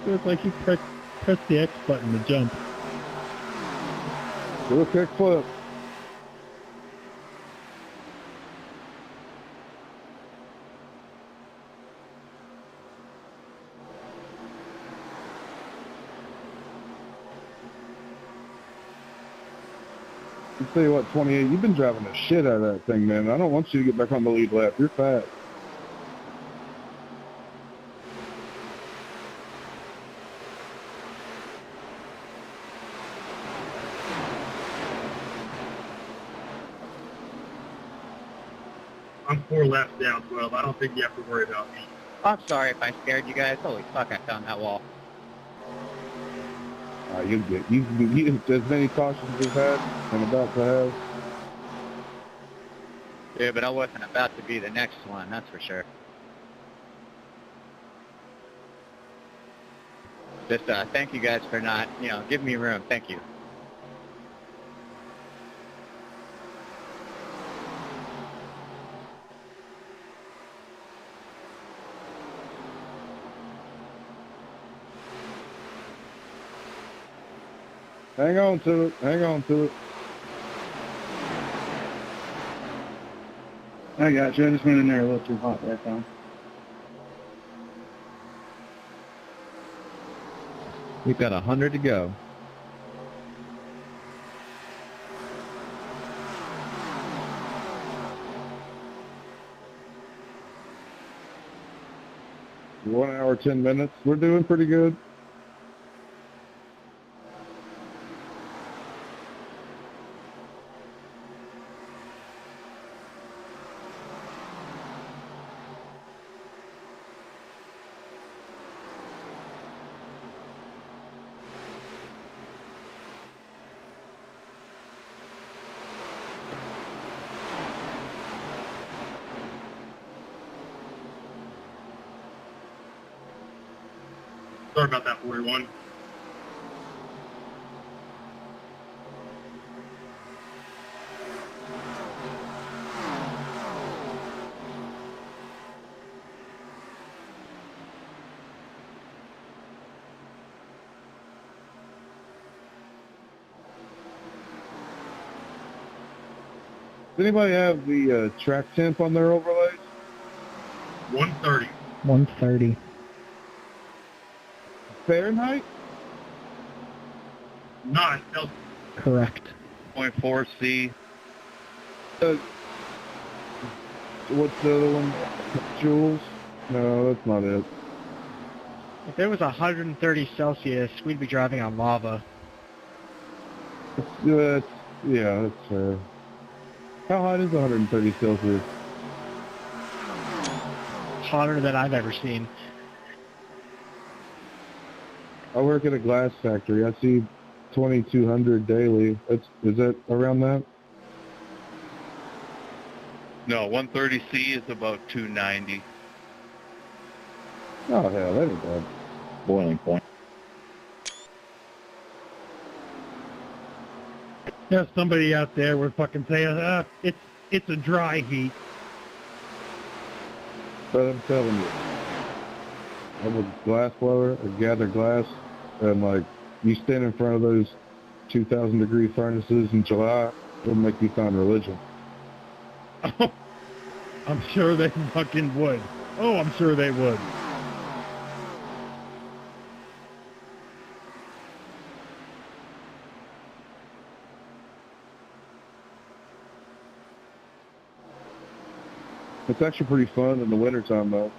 was like he pressed the X button to jump. Do a kick flip. I'll tell you what, 28, you've been driving the shit out of that thing, man. I don't want you to get back on the lead lap. You're fast. I'm 4 laps down, 12. I don't think you have to worry about me. I'm sorry if I scared you guys. Holy fuck, I found that wall. You'll get you as many cautions as you've had and about to have. Yeah, but I wasn't about to be the next one, that's for sure. Just thank you guys for not, giving me room. Thank you. Hang on to it. Hang on to it. I got you. I just went in there a little too hot that time. We've got 100 to go. One hour, 10 minutes. We're doing pretty good. Sorry about that, 41. Does anybody have the track temp on their overlays? 130. 130. Fahrenheit? Not Celsius. Correct. 0.4 C. What's the other one? Joules? No, that's not it. If it was 130 Celsius, we'd be driving on lava. Yeah, that's fair. How hot is 130 Celsius? Hotter than I've ever seen. I work at a glass factory. I see 2,200 daily. Is that around that? No, 130 C is about 290. Oh, hell, that ain't bad. Boiling point. There's somebody out there would fucking say, it's a dry heat. But I'm telling you, I'm a glass blower. I gather glass, and like you stand in front of those 2,000 degree furnaces in July, it'll make you find religion. I'm sure they fucking would. Oh, I'm sure they would. It's actually pretty fun in the wintertime, though.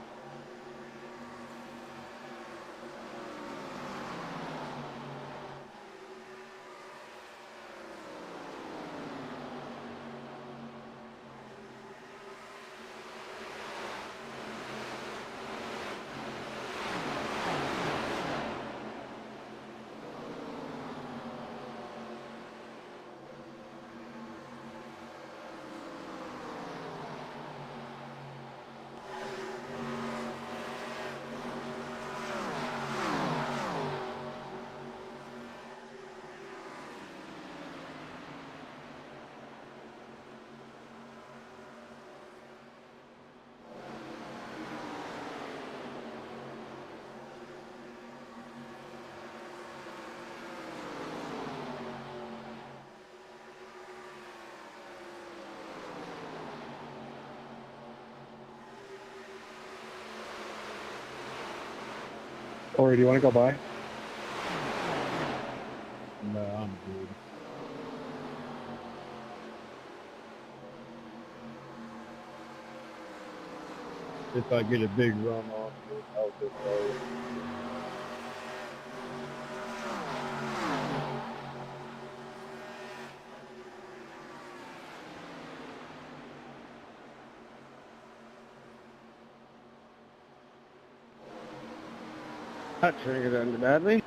Or do you want to go by? No, I'm good. if I get a big run on it, I'll just go. Not turning it under badly.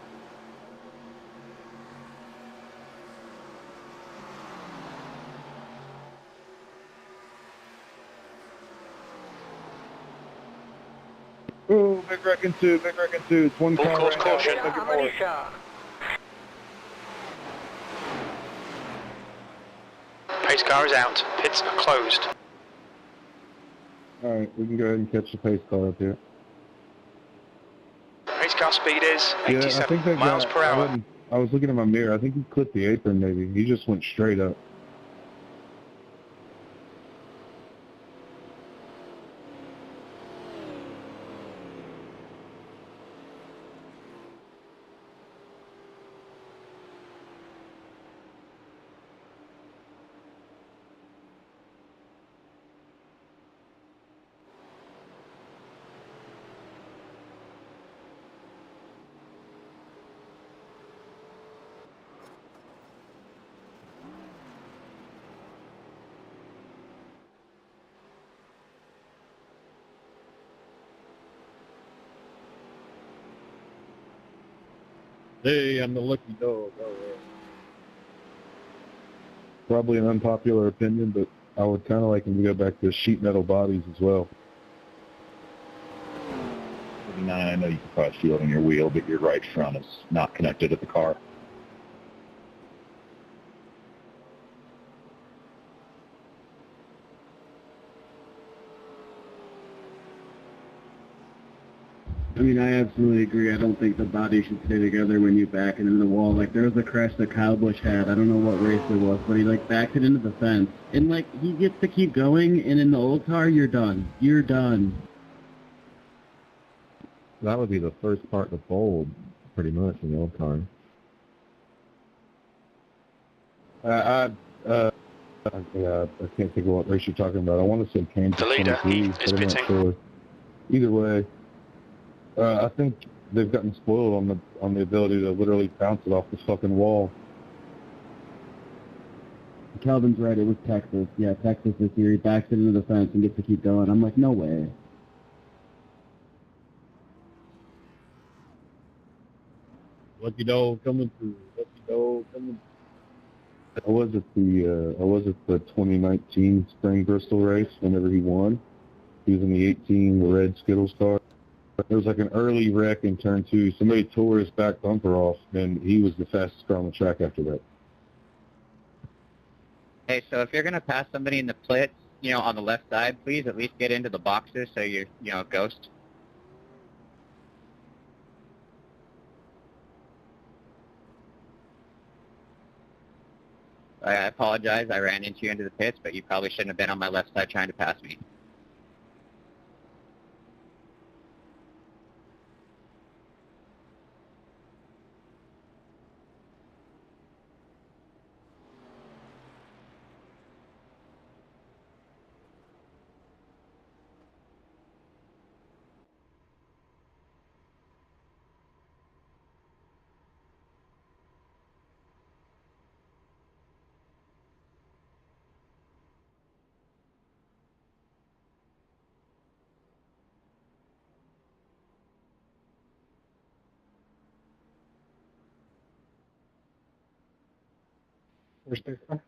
Ooh, big wrecking two. It's one Full car course right caution. now. Looking forward. Pace car is out. Pits are closed. All right, we can go ahead and catch the pace car up here. Pace car speed is Yeah, I 87 think that miles guy, per hour. I was looking at my mirror. I think he clipped the apron maybe. He just went straight up. Hey, I'm the lucky dog. All right. Probably an unpopular opinion, but I would kind of like him to go back to sheet metal bodies as well. 39, I know you can probably feel it on your wheel, but your right front is not connected to the car. I mean, I absolutely agree. I don't think the body should stay together when you back it into the wall. Like, there was a crash that Kyle Busch had. I don't know what race it was, but he, like, backed it into the fence. And, like, he gets to keep going, and in the old car, you're done. You're done. That would be the first part to fold, pretty much, in the old car. Yeah, I can't think of what race you're talking about. I want to say Kansas The leader, 23, he but is I'm not pitting. sure. Either way, I think they've gotten spoiled on the ability to literally bounce it off the fucking wall. Calvin's right. It was Texas. Yeah, Texas this year. He backs it into the fence and gets to keep going. I'm like, no way. Lucky dog coming through. Lucky dog coming through. I was at the 2019 Spring Bristol race whenever he won. He was in the 18, the red Skittles car. There was like an early wreck in turn 2. Somebody tore his back bumper off, and he was the fastest car on the track after that. Hey, so if you're going to pass somebody in the pits, you know, on the left side, please at least get into the boxes so you're, you know, ghost. I apologize, I ran into you into the pits, but you probably shouldn't have been on my left side trying to pass me. Where's the car?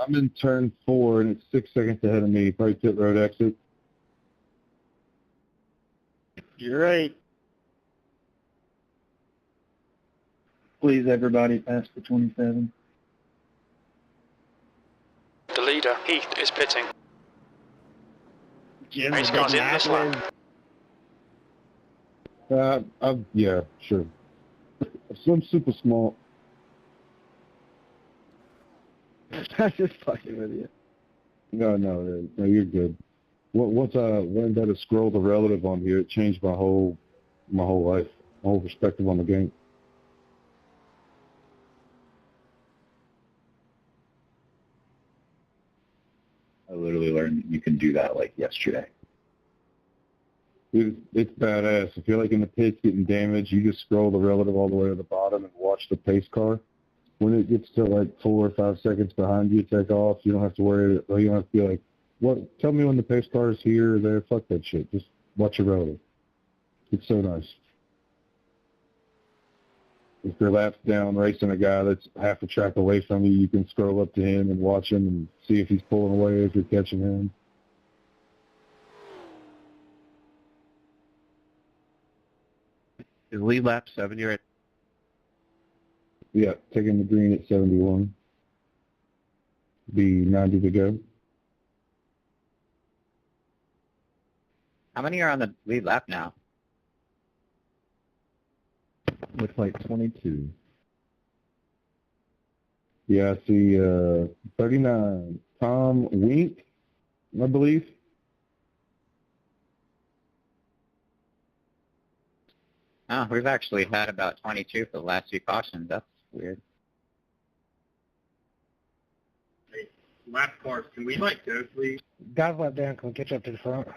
I'm in turn 4, and it's 6 seconds ahead of me. Probably pit road exit. You're right. Please, everybody, pass the 27. The leader, Heath, is pitting. Jim, Race car's in this lap. Yeah, sure. I'm super small. I'm just fucking with you. No, you're good. Once I learned how to scroll the relative on here, it changed my whole life. whole perspective on the game. I literally learned you can do that like yesterday. It's badass. If you're like in the pits getting damaged, you just scroll the relative all the way to the bottom and watch the pace car. When it gets to like 4 or 5 seconds behind you, take off. You don't have to worry. You don't have to be like, "What? Tell me when the pace car is here or there." Fuck that shit. Just watch your relative. It's so nice. If your lap's down racing a guy that's half a track away from you, you can scroll up to him and watch him and see if he's pulling away if you're catching him. Is lead lap 7 you're at? Yeah, taking the green at 71. Be 90 to go. How many are on the lead lap now? Looks like 22. Yeah, I see 39. Tom Weant, I believe. Oh, we've actually had about 22 for the last few cautions. That's weird. Lap cars, can we go, please? Guys lap down, can we catch up to the front?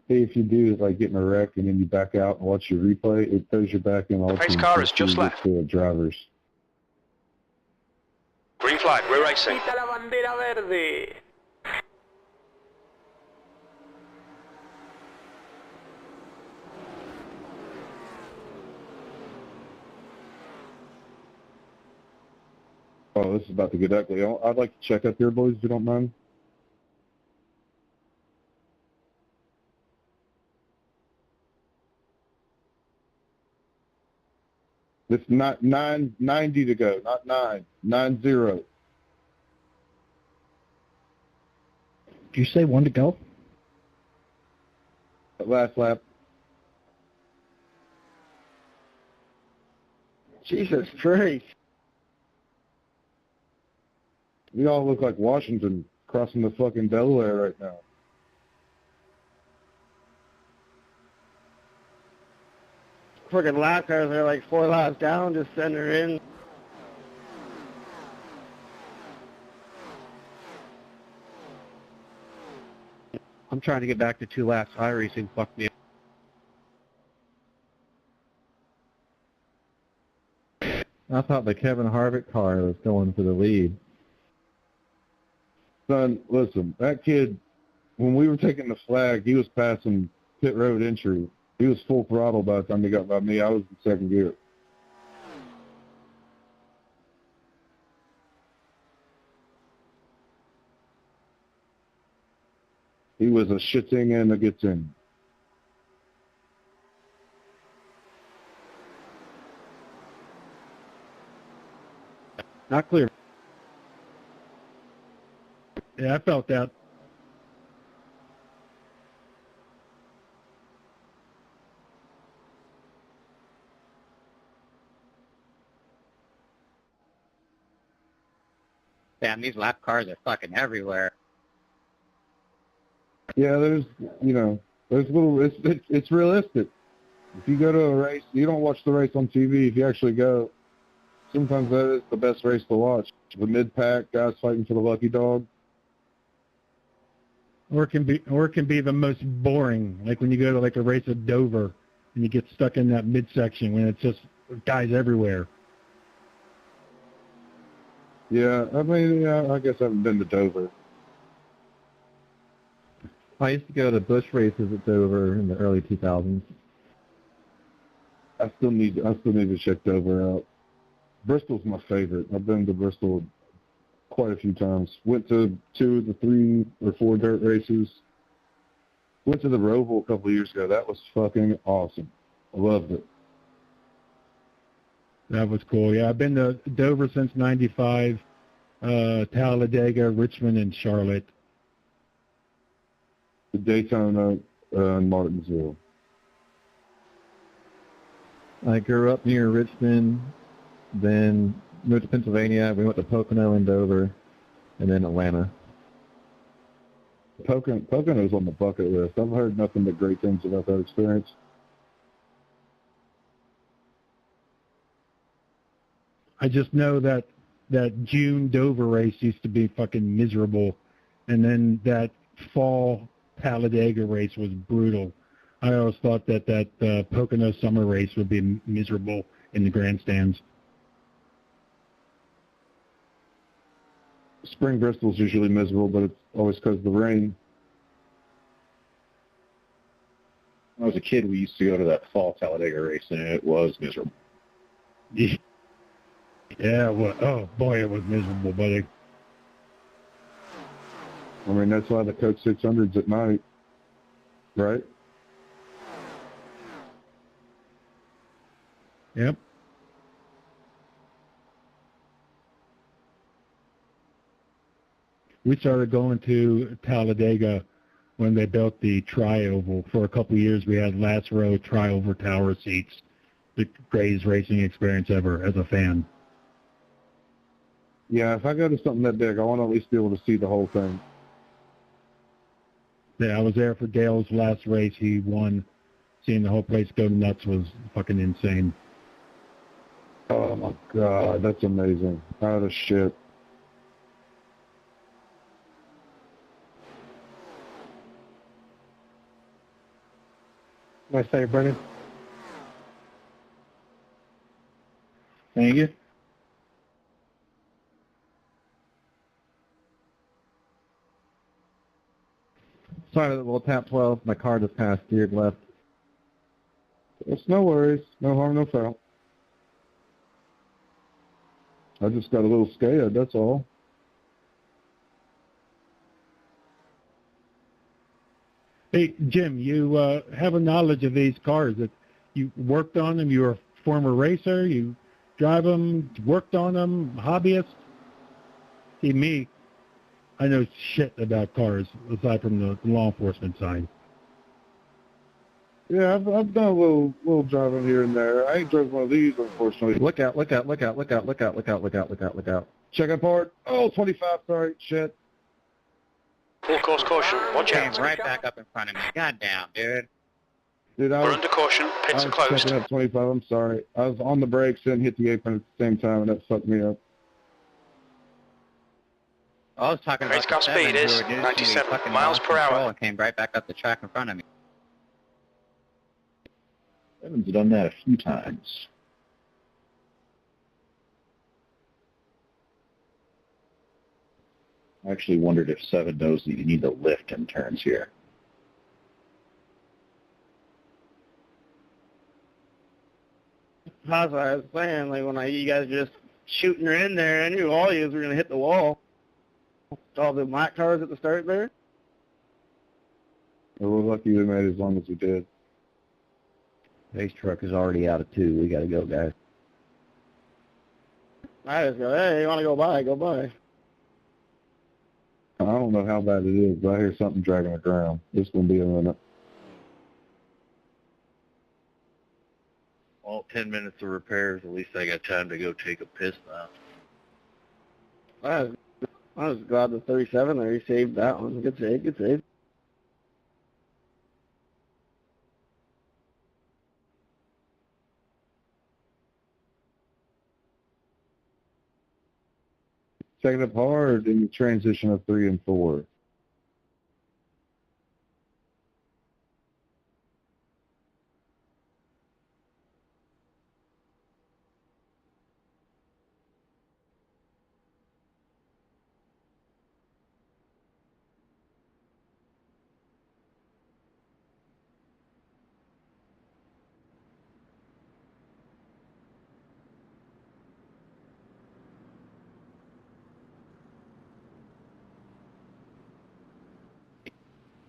Hey, if you do is like getting a wreck and then you back out and watch your replay, it throws you back in all Pace teams car is just to left. the drivers. Green flag, we're racing. Quita la bandera verde. Oh, this is about to get ugly. I'd like to check up here, boys, if you don't mind. It's not 990 to go, not 90. Did you say 1 to go? Last lap. Jesus Christ. We all look like Washington crossing the fucking Delaware right now. Freaking lap cars are like 4 laps down, just center in. I'm trying to get back to 2 laps. iRacing fucked me up. I thought the Kevin Harvick car was going for the lead. Son, listen, that kid, when we were taking the flag, he was passing pit road entry. He was full throttle by the time he got by me. I was in second gear. He was a shitting and a getting. Not clear. Yeah, I felt that. Damn, these lap cars are fucking everywhere. Yeah, there's little, it's realistic. If you go to a race, you don't watch the race on TV. If you actually go, sometimes that is the best race to watch. The mid-pack guys fighting for the lucky dog. Or it can be the most boring, like when you go to like a race at Dover and you get stuck in that midsection when it's just guys everywhere. Yeah, I mean, yeah, I guess I haven't been to Dover. I used to go to bush races at Dover in the early 2000s. I still need to check Dover out. Bristol's my favorite. I've been to Bristol quite a few times. Went to 2 of the 3 or 4 dirt races. Went to the Roval a couple of years ago. That was fucking awesome. I loved it. That was cool. Yeah, I've been to Dover since '95, Talladega, Richmond, and Charlotte. The Daytona and Martinsville. I grew up near Richmond, then moved to Pennsylvania. We went to Pocono and Dover, and then Atlanta. Pocono's on the bucket list. I've heard nothing but great things about that experience. I just know that June Dover race used to be fucking miserable, and then that fall Talladega race was brutal. I always thought that Pocono summer race would be miserable in the grandstands. Spring Bristol's usually miserable, but it's always because of the rain. When I was a kid, we used to go to that fall Talladega race, and it was miserable. Yeah, well, oh boy, it was miserable, buddy. I mean, that's why the Coke 600's at night, right? Yep. We started going to Talladega when they built the tri-oval. For a couple of years, we had last row tri-oval tower seats. The greatest racing experience ever as a fan. Yeah, if I go to something that big, I want to at least be able to see the whole thing. Yeah, I was there for Dale's last race. He won. Seeing the whole place go nuts was fucking insane. Oh my God, that's amazing. Out of shit. Nice day, Brennan. Thank you. Sorry, we'll tap 12. My car just passed, steered left. It's no worries. No harm, no foul. I just got a little scared, that's all. Hey, Jim, you have a knowledge of these cars. That you worked on them. You were a former racer. You drive them, worked on them, hobbyist. See, me, I know shit about cars aside from the law enforcement side. Yeah, I've done a little driving here and there. I ain't drove one of these, unfortunately. Look out, look out, look out, look out, look out, look out, look out, look out, look out. Check out part. Oh, 25, sorry, shit. Full course caution, watch Came out. right back up in front of me. Goddamn, dude. Dude, We're under caution, pits are closed. Checking up 25, I'm sorry. I was on the brakes and hit the apron at the same time, and that fucked me up. I was talking Race about car the speed is seven who were 97 fucking miles lost per hour. control and came right back up the track in front of me. Evan's done that a few times. I actually wondered if Seven knows that you need to lift in turns here. That's what I was saying. Like when you guys just shooting her in there, I knew all you were gonna hit the wall. All the black cars at the start there. We're lucky we made it as long as we did. Race truck is already out of 2. We got to go, guys. I just go, hey, you want to go by? Go by. I don't know how bad it is, but I hear something dragging the ground. It's going to be a minute. Well, 10 minutes of repairs. At least I got time to go take a piss now. I was glad the 37 there, he saved that one. Good save, good save. Check it up hard in the transition of 3 and 4.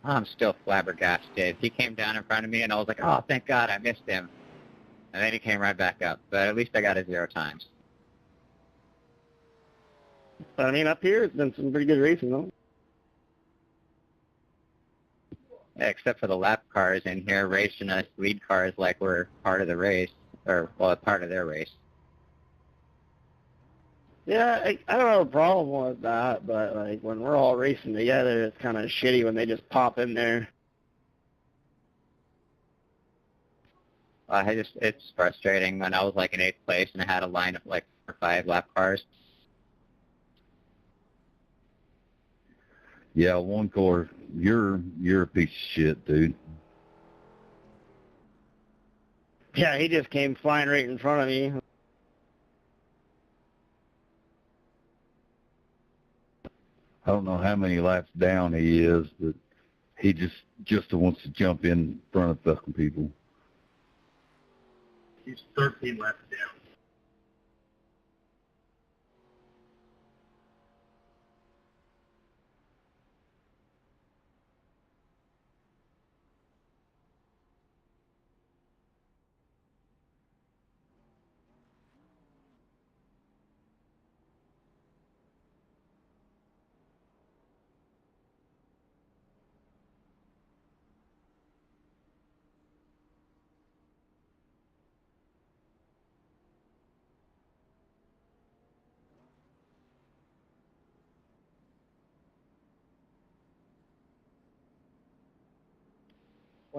I'm still flabbergasted. He came down in front of me, and I was like, oh, thank God I missed him. And then he came right back up. But at least I got it 0 times. But I mean, up here, it's been some pretty good racing, though. Yeah, except for the lap cars in here racing us lead cars like we're part of the race, or, well, part of their race. Yeah, I don't have a problem with that, but like when we're all racing together, it's kind of shitty when they just pop in there. It's frustrating when I was like in 8th place and I had a line of like 4 or 5 lap cars. Yeah, one car. You're a piece of shit, dude. Yeah, he just came flying right in front of me. I don't know how many laps down he is, but he just wants to jump in front of fucking people. He's 13 laps down.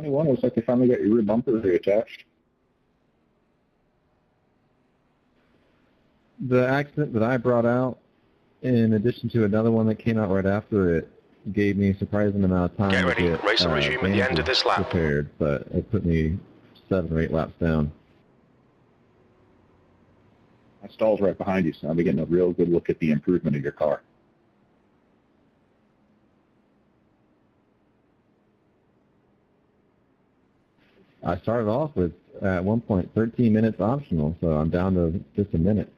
Looks like they finally got your rear bumper reattached. The accident that I brought out, in addition to another one that came out right after it, gave me a surprising amount of time Get ready. to get Race will resume at the end of this lap. repaired, but it put me 7 or 8 laps down. My stall's right behind you, so I'll be getting a real good look at the improvement of your car. I started off with, at one point, 13 minutes optional, so I'm down to just a minute.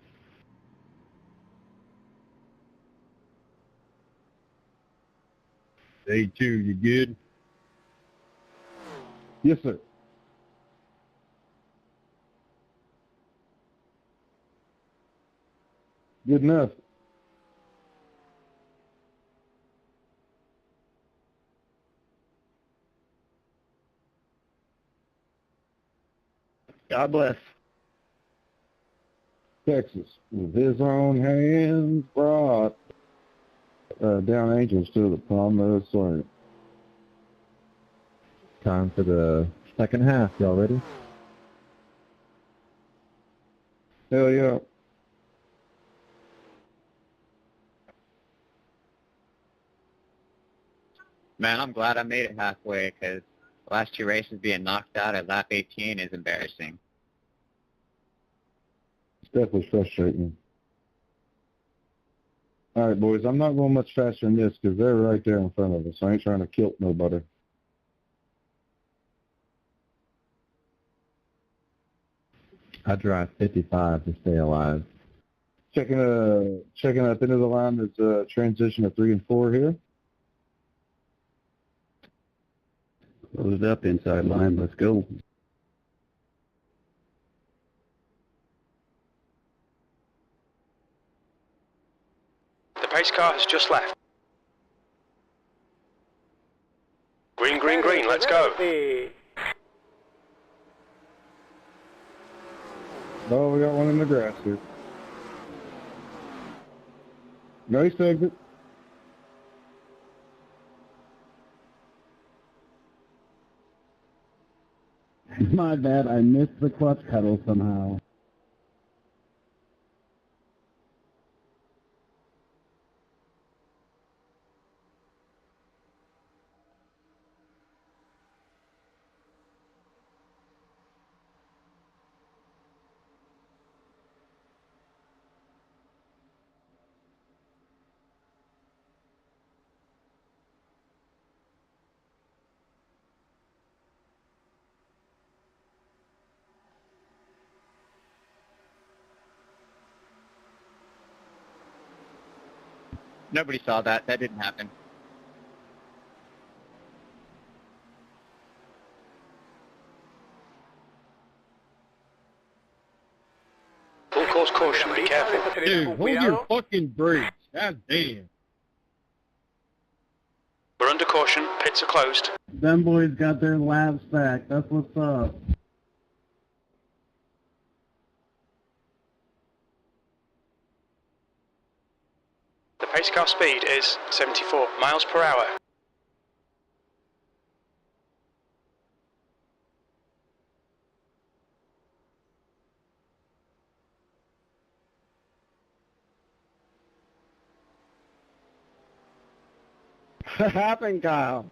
Day 2, you good? Yes, sir. Good enough. God bless. Texas, with his own hands, brought down angels to the promised land. Time for the second half. Y'all ready? Hell yeah. Man, I'm glad I made it halfway because the last 2 races being knocked out at lap 18 is embarrassing. It's definitely frustrating. All right, boys, I'm not going much faster than this because they're right there in front of us. I ain't trying to kill nobody. I drive 55 to stay alive. Checking at the end of the line is transition of 3 and 4 here. Closed up inside line. Let's go. The pace car has just left. Green, green, green, let's go. Oh, we got one in the grass here. Nice exit. My bad, I missed the clutch pedal somehow. Nobody saw that. That didn't happen. Full course caution, be careful. Dude, hold your fucking brakes. God damn. We're under caution, pits are closed. Them boys got their laps back. That's what's up. The pace car speed is 74 miles per hour. What happened, Kyle?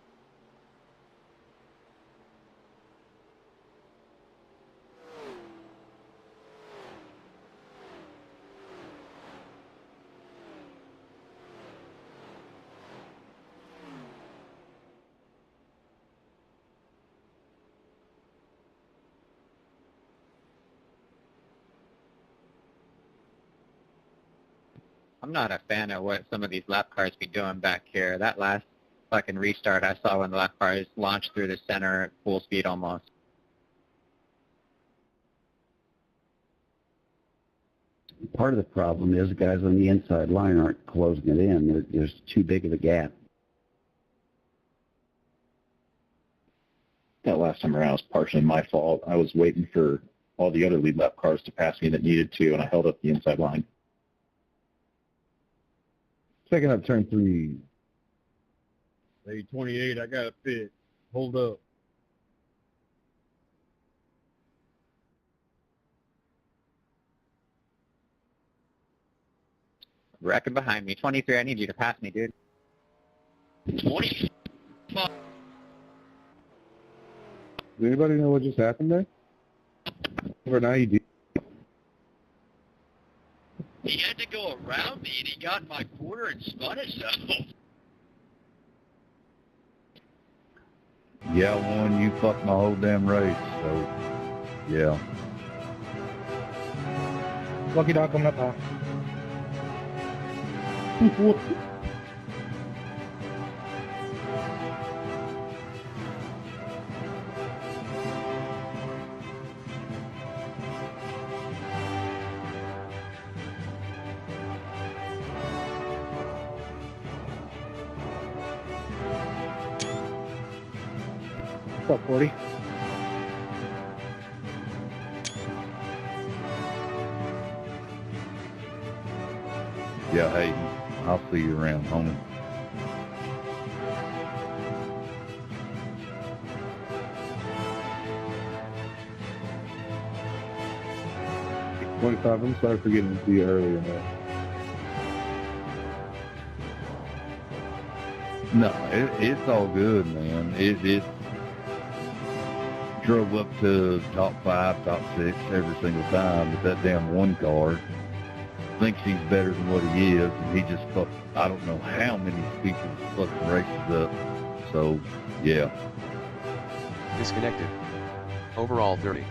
I'm not a fan of what some of these lap cars be doing back here. That last fucking restart I saw when the lap cars launched through the center at full speed almost. Part of the problem is the guys on the inside line aren't closing it in. There's too big of a gap. That last time around was partially my fault. I was waiting for all the other lead lap cars to pass me that needed to, and I held up the inside line. Checking out turn 3. Hey, 28, I got a pit. Hold up. Wrecking behind me. 23, I need you to pass me, dude. 20. Does anybody know what just happened there? Over an IED. He had to go around me, and he got in my corner and spun himself. Yeah, one, you fucked my whole damn race, so, yeah. Lucky dog coming up now. What's up, 40? Yeah, Hayden, I'll see you around, homie. I'm sorry for getting to you earlier, man. No, it's all good, man. It drove up to top 5, top 6 every single time, but that damn one car thinks he's better than what he is, and he just fucked, I don't know how many people's fucking races up. So, yeah. Disconnected. Overall 30.